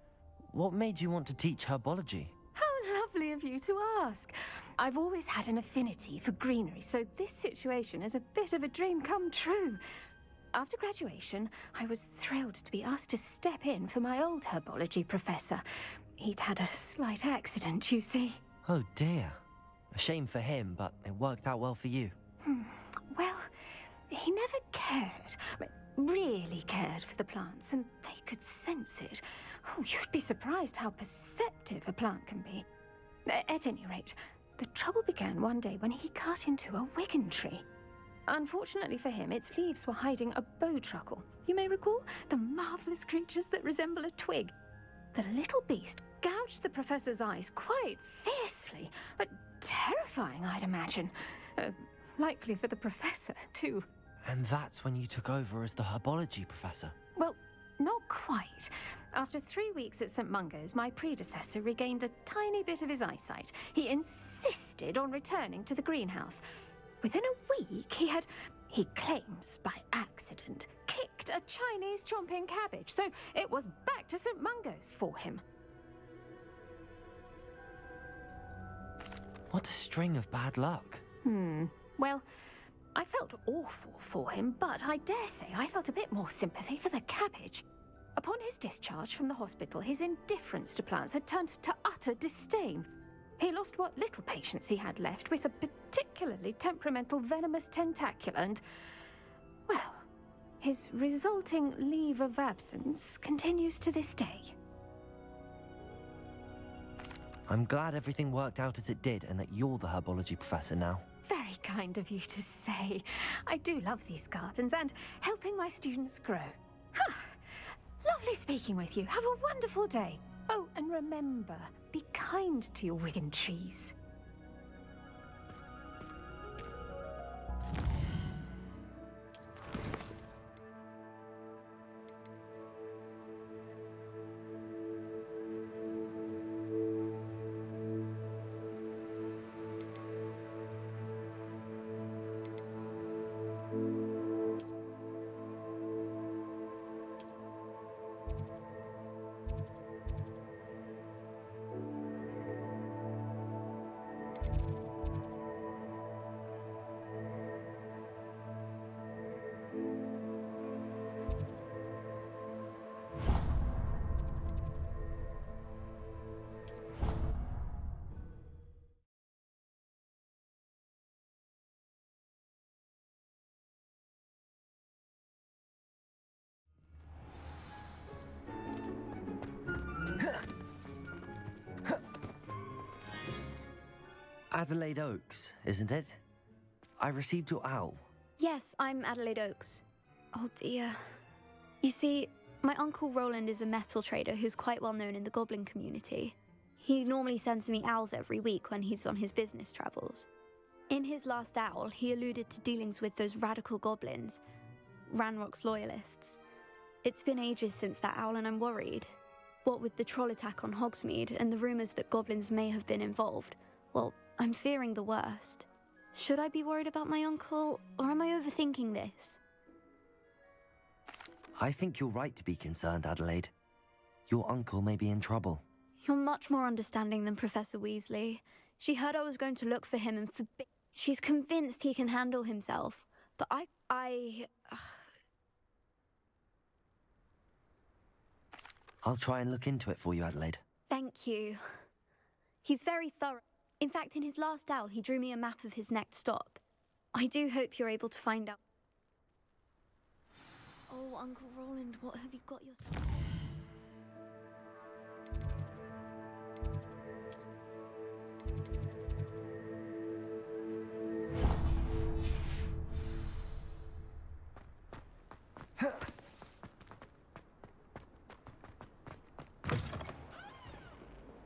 what made you want to teach herbology? How lovely of you to ask. I've always had an affinity for greenery, so this situation is a bit of a dream come true. After graduation, I was thrilled to be asked to step in for my old herbology professor. He'd had a slight accident, you see. Oh dear. A shame for him, but it worked out well for you. Well, he never cared, really cared for the plants, and they could sense it. Oh, you'd be surprised how perceptive a plant can be. At any rate, the trouble began one day when he cut into a wigan tree. Unfortunately for him, its leaves were hiding a bowtruckle. You may recall the marvelous creatures that resemble a twig. The little beast gouged the professor's eyes quite fiercely, but terrifying, I'd imagine. Likely for the professor, too. And that's when you took over as the herbology professor? Well, not quite. After 3 weeks at St. Mungo's, my predecessor regained a tiny bit of his eyesight. He insisted on returning to the greenhouse. Within a week, he claims by accident, kicked a Chinese chomping cabbage, so it was back to St. Mungo's for him. What a string of bad luck. Well, I felt awful for him, but I dare say I felt a bit more sympathy for the cabbage. Upon his discharge from the hospital, his indifference to plants had turned to utter disdain. He lost what little patience he had left with a particularly temperamental venomous tentacula and, well, his resulting leave of absence continues to this day. I'm glad everything worked out as it did and that you're the herbology professor now. Very kind of you to say. I do love these gardens and helping my students grow. Lovely speaking with you. Have a wonderful day. Oh, and remember, be kind to your wigan trees. Adelaide Oaks, isn't it? I received your owl. Yes, I'm Adelaide Oaks. Oh dear. You see, my Uncle Roland is a metal trader who's quite well known in the goblin community. He normally sends me owls every week when he's on his business travels. In his last owl, he alluded to dealings with those radical goblins, Ranrock's loyalists. It's been ages since that owl and I'm worried. What with the troll attack on Hogsmeade and the rumours that goblins may have been involved, well, I'm fearing the worst. Should I be worried about my uncle, or am I overthinking this? I think you're right to be concerned, Adelaide. Your uncle may be in trouble. You're much more understanding than Professor Weasley. She heard I was going to look for him and forbid. She's convinced he can handle himself, but I'll try and look into it for you, Adelaide. Thank you. He's very thorough. In fact, in his last owl, he drew me a map of his next stop. I do hope you're able to find out. Oh, Uncle Roland, what have you got yourself?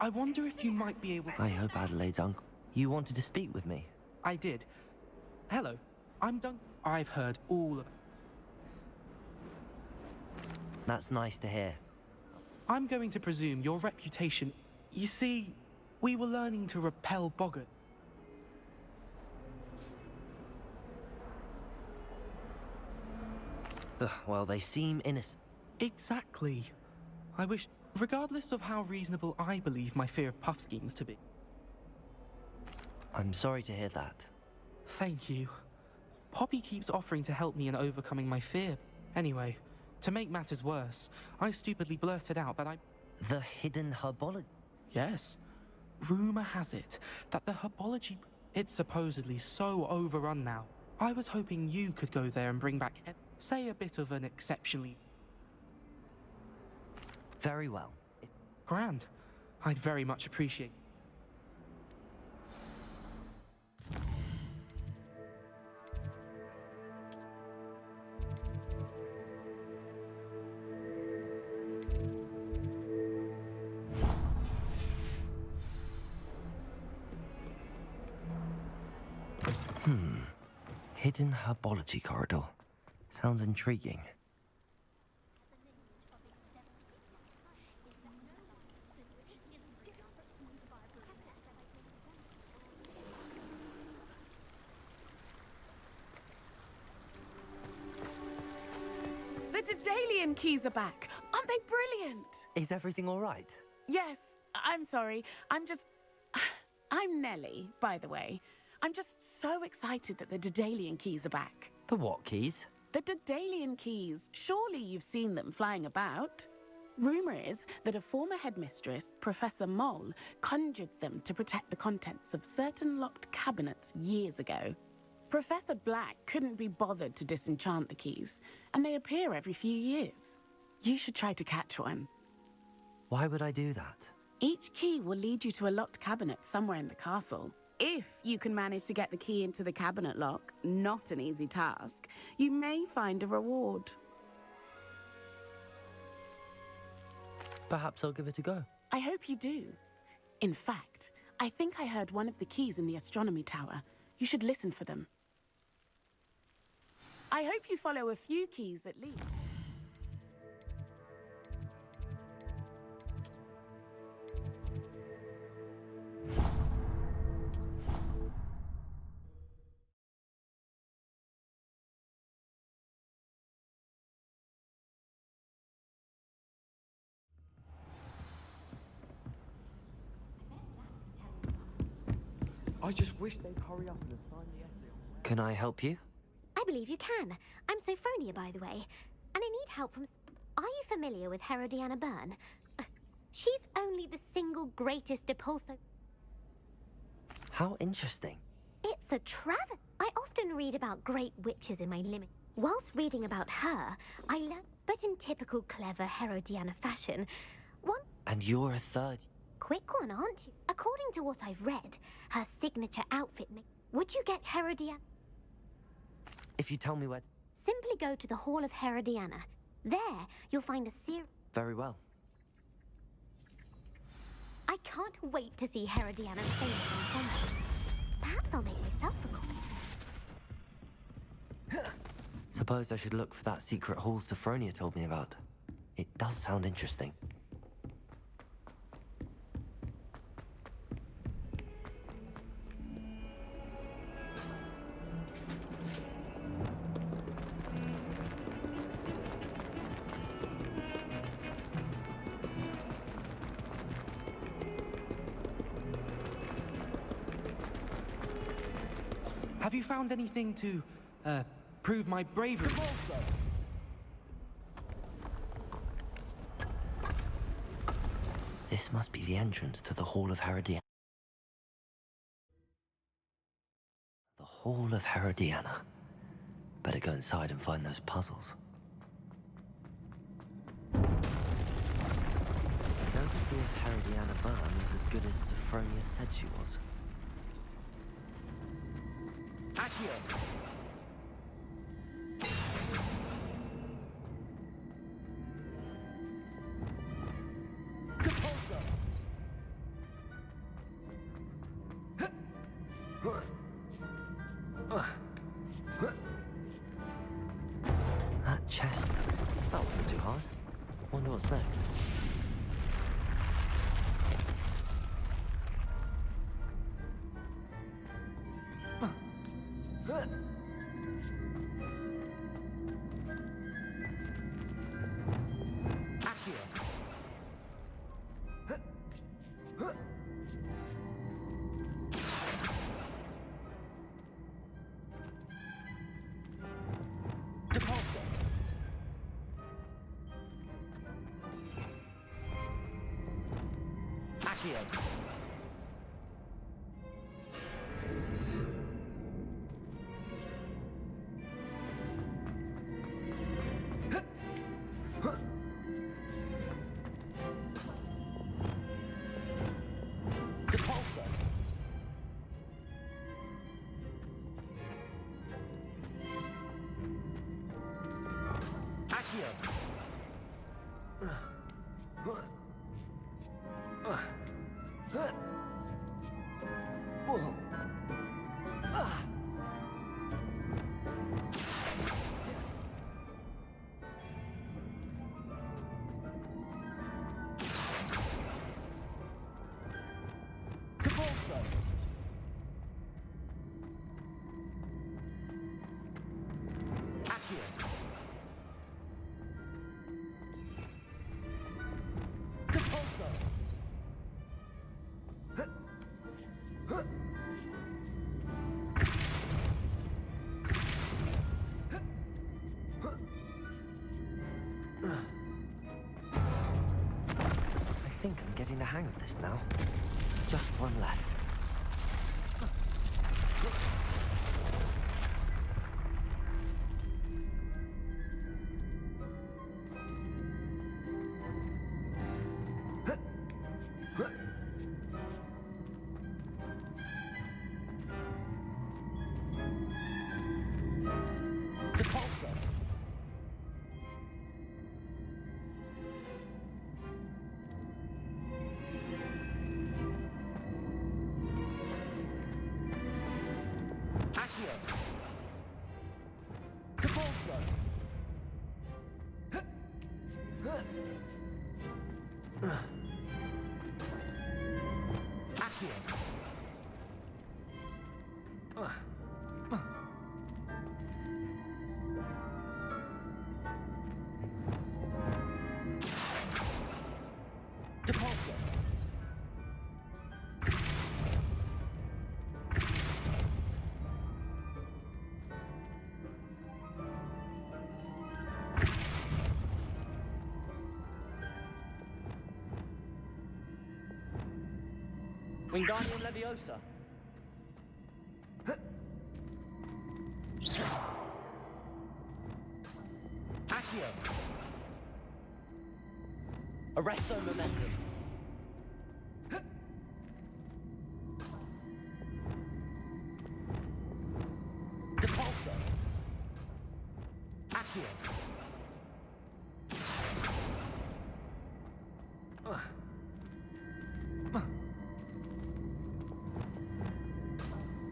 I wonder if you might be able to... I hope Adelaide's uncle... You wanted to speak with me? I did. Hello, I'm Dunk. I've heard all of... That's nice to hear. I'm going to presume your reputation... You see, we were learning to repel boggart. Ugh, well, they seem innocent. Exactly. I wish... Regardless of how reasonable I believe my fear of Puffskeins to be. I'm sorry to hear that. Thank you. Poppy keeps offering to help me in overcoming my fear. Anyway, to make matters worse, I stupidly blurted out that The hidden herbology? Yes. Rumor has it that the herbology... It's supposedly so overrun now. I was hoping you could go there and bring back, say, a bit of an exceptionally... Very well. Grand. I'd very much appreciate... Hidden herbology corridor. Sounds intriguing. The Daedalian keys are back. Aren't they brilliant? Is everything all right? Yes, I'm sorry. I'm Nellie, by the way. I'm just so excited that the Daedalian keys are back. The what keys? The Daedalian keys. Surely you've seen them flying about. Rumour is that a former headmistress, Professor Moll, conjured them to protect the contents of certain locked cabinets years ago. Professor Black couldn't be bothered to disenchant the keys, and they appear every few years. You should try to catch one. Why would I do that? Each key will lead you to a locked cabinet somewhere in the castle. If you can manage to get the key into the cabinet lock, not an easy task, you may find a reward. Perhaps I'll give it a go. I hope you do. In fact, I think I heard one of the keys in the astronomy tower. You should listen for them. I hope you follow a few keys at least. I just wish they'd hurry up and assign the essay. Can I help you? I believe you can. I'm Sophronia, by the way, and I need help from... Are you familiar with Herodiana Byrne? She's only the single greatest depulso... How interesting. It's a travesty. I often read about great witches in my limit. Whilst reading about her, I learned, but in typical clever Herodiana fashion, one... And you're a third... Quick one, aren't you? According to what I've read, her signature outfit... Would you get Herodiana? If you tell me where... Simply go to the Hall of Herodiana. There, you'll find a series... Very well. I can't wait to see Herodiana's face in sunshine. Perhaps I'll make myself a copy. Suppose I should look for that secret hall Sophronia told me about. It does sound interesting. Have you found anything to, prove my bravery? This must be the entrance to the Hall of Herodiana. The Hall of Herodiana. Better go inside and find those puzzles. Go to see if Herodiana Byrne was as good as Sophronia said she was. Accio! That chest looks... That wasn't too hard. Wonder what's next. I think I'm getting the hang of this now. Just one left. Wingardium Leviosa. Accio. Arresto Momentum. Depulso. Accio.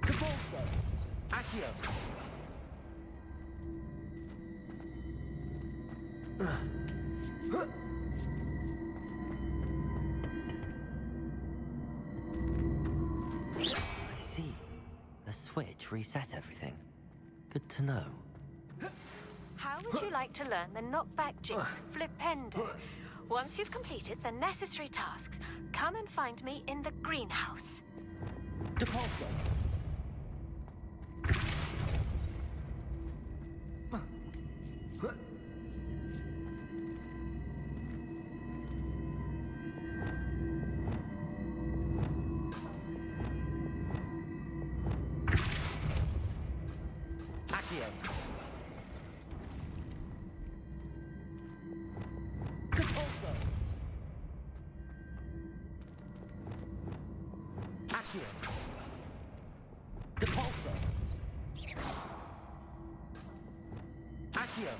Depulso. Accio. I see. The switch reset everything. Good to know. How would you like to learn the knockback jinx flipendo? Once you've completed the necessary tasks, come and find me in the greenhouse. Depulso. Accio. Repulso. Accio. Repulso. Accio.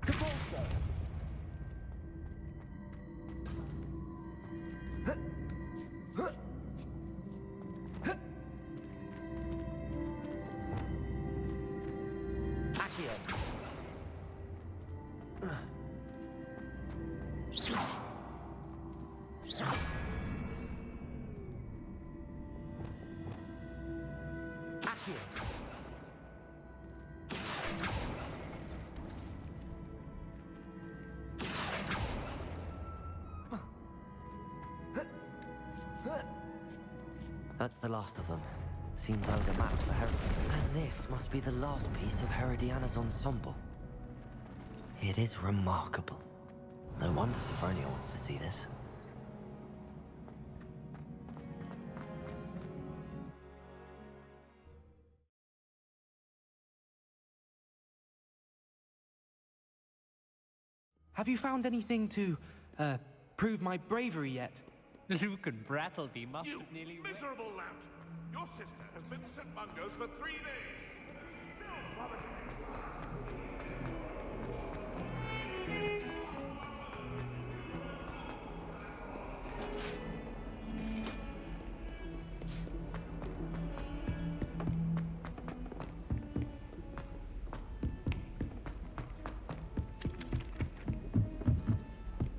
Repulso. Accio. Accio. That's the last of them. Seems I was a match for Herod. And this must be the last piece of Herodiana's ensemble. It is remarkable. No wonder Sophronia wants to see this. Have you found anything to, prove my bravery yet? Luke and Brattleby must have nearly... Miserable lout! Your sister has been to St. Mungo's for 3 days!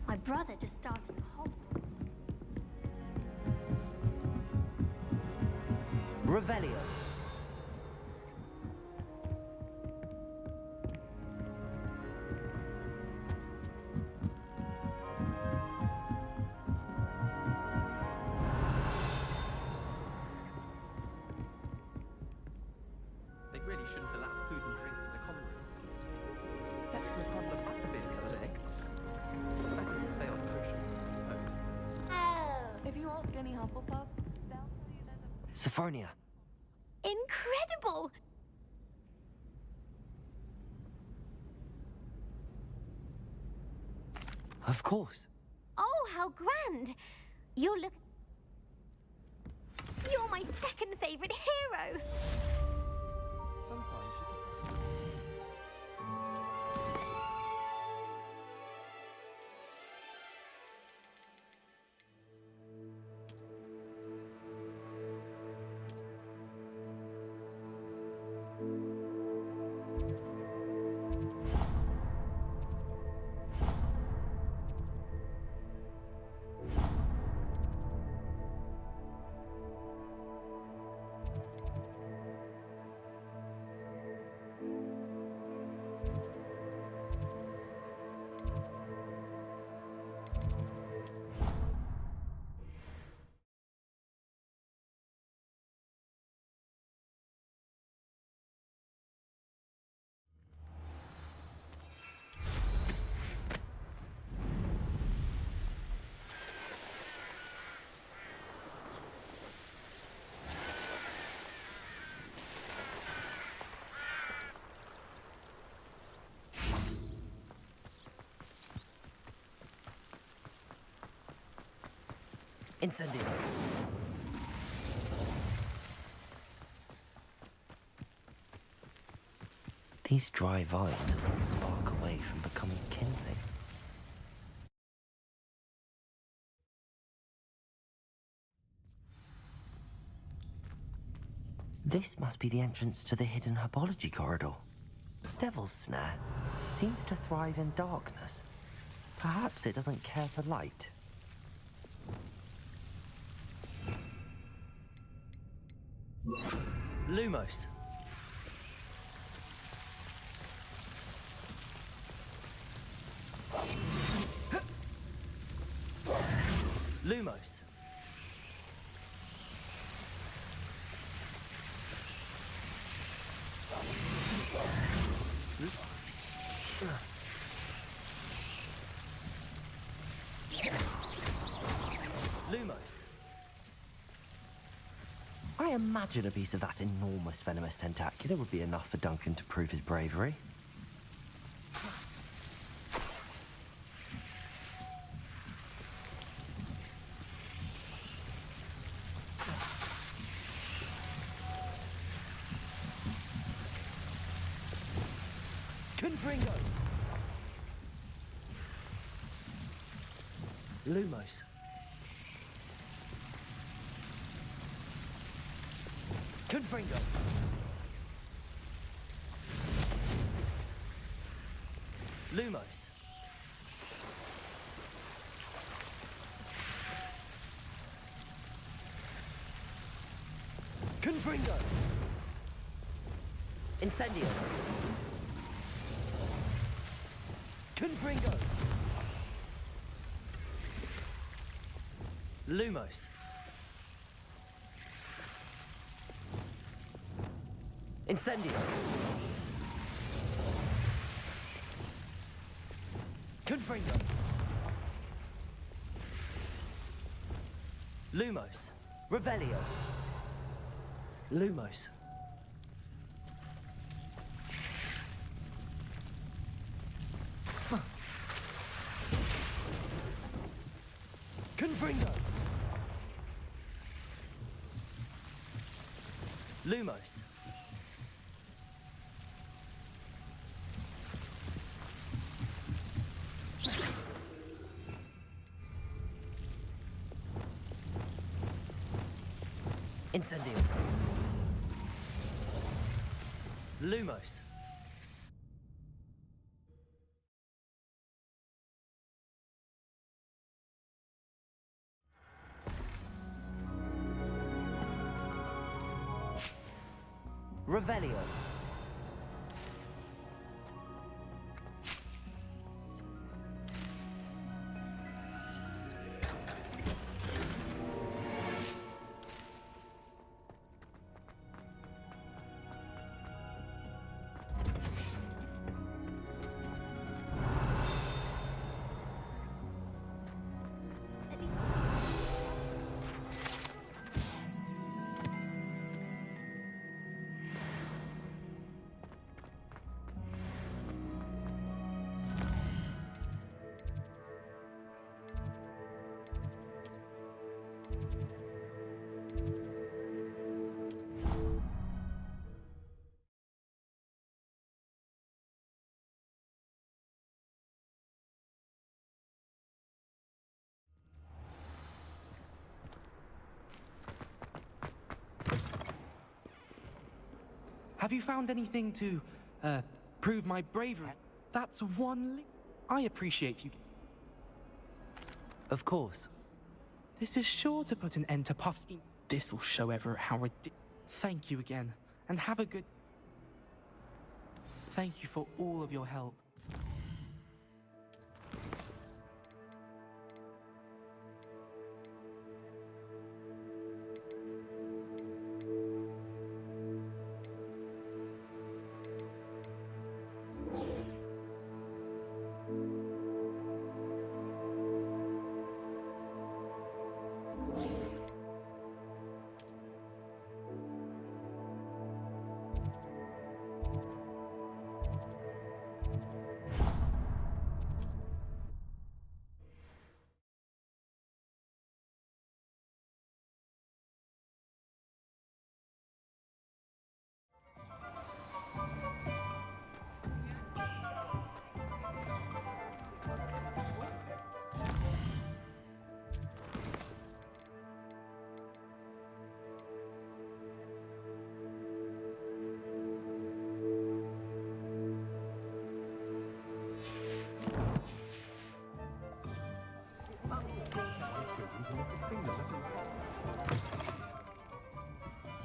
My brother just started Hogwarts. Revelio. They really shouldn't allow food and drinks in the common room. That's going to crumble a butter beer coloured egg. That could stay on cushion, I suppose. If you ask any Hufflepuff, they'll tell you there's a... Sophronia. Incredible! Of course. Oh, how grand! You're my second favorite hero! Sometimes Incendio. These dry vines are one spark away from becoming kindling. This must be the entrance to the hidden herbology corridor. Devil's Snare seems to thrive in darkness. Perhaps it doesn't care for light. Lumos. Lumos. I imagine a piece of that enormous venomous tentacular would be enough for Duncan to prove his bravery. Confringo! Lumos. Confringo! Lumos. Confringo! Incendio! Confringo! Lumos. Incendio. Confringo. Lumos. Revelio. Lumos. Confringo. Lumos. Incendio. Lumos. Revelio. Have you found anything to, prove my bravery? That's I appreciate you. Of course. This is sure to put an end to Puff's scheme. This'll show Everett how ridiculous. Thank you again, and have a good... Thank you for all of your help.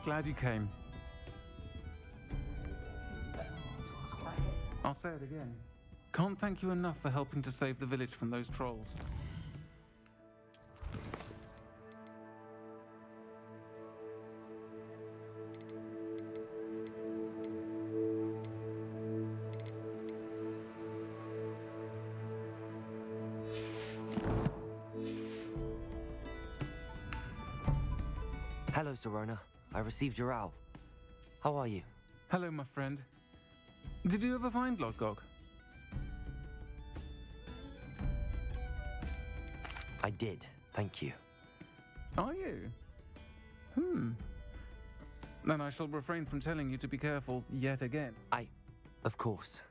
Glad you came. I'll say it again. Can't thank you enough for helping to save the village from those trolls. Hello, Serona. I received your owl. How are you? Hello, my friend. Did you ever find Lodgok? I did, thank you. Are you? Then I shall refrain from telling you to be careful yet again. Of course.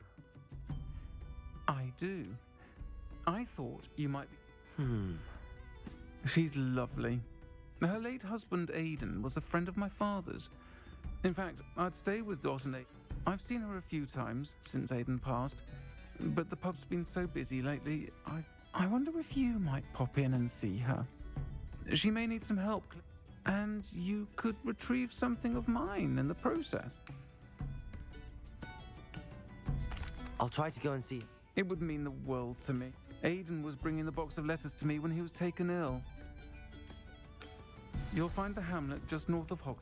I do. I thought you might be... She's lovely. Her late husband, Aidan, was a friend of my father's. In fact, I'd stay with Dot and Aidan. I've seen her a few times since Aidan passed, but the pub's been so busy lately, I wonder if you might pop in and see her. She may need some help, and you could retrieve something of mine in the process. I'll try to go and see. It would mean the world to me. Aidan was bringing the box of letters to me when he was taken ill. You'll find the hamlet just north of Hogwarts.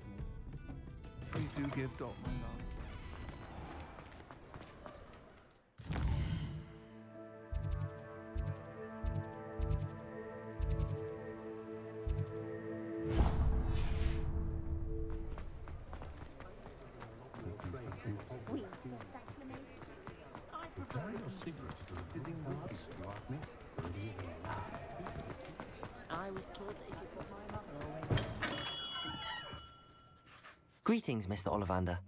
Please do give Dot my love. I was told that if you put my mother away. Greetings, Mr. Ollivander.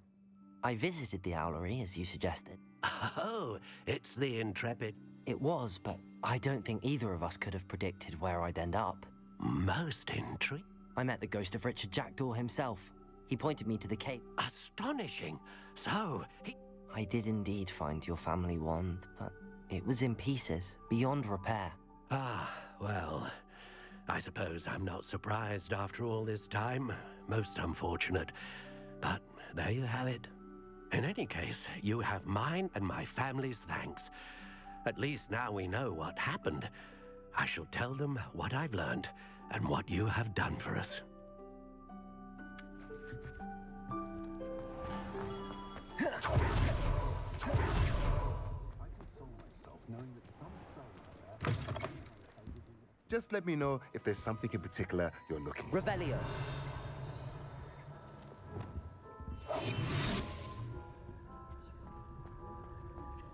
I visited the owlery, as you suggested. Oh, it's the Intrepid. It was, but I don't think either of us could have predicted where I'd end up. Most intriguing. I met the ghost of Richard Jackdaw himself. He pointed me to the cave. Astonishing. So, I did indeed find your family wand, but it was in pieces, beyond repair. Ah, well, I suppose I'm not surprised after all this time. Most unfortunate. But there you have it. In any case, you have mine and my family's thanks. At least now we know what happened. I shall tell them what I've learned and what you have done for us. Just let me know if there's something in particular you're looking for. Revelio.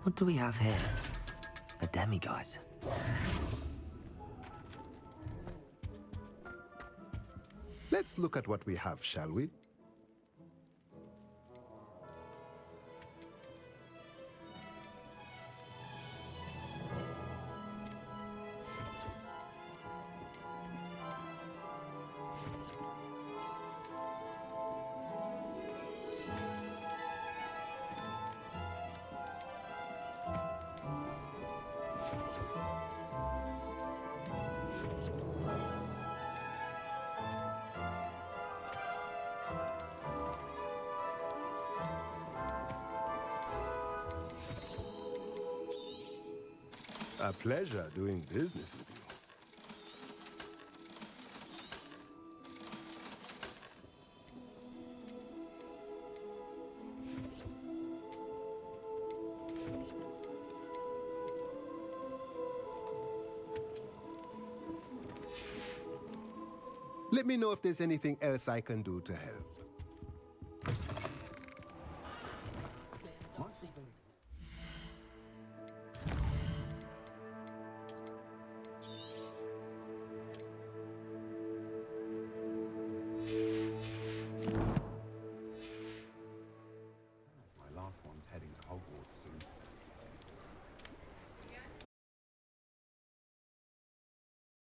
What do we have here? A demiguise. Let's look at what we have, shall we? A pleasure doing business with you. Let me know if there's anything else I can do to help.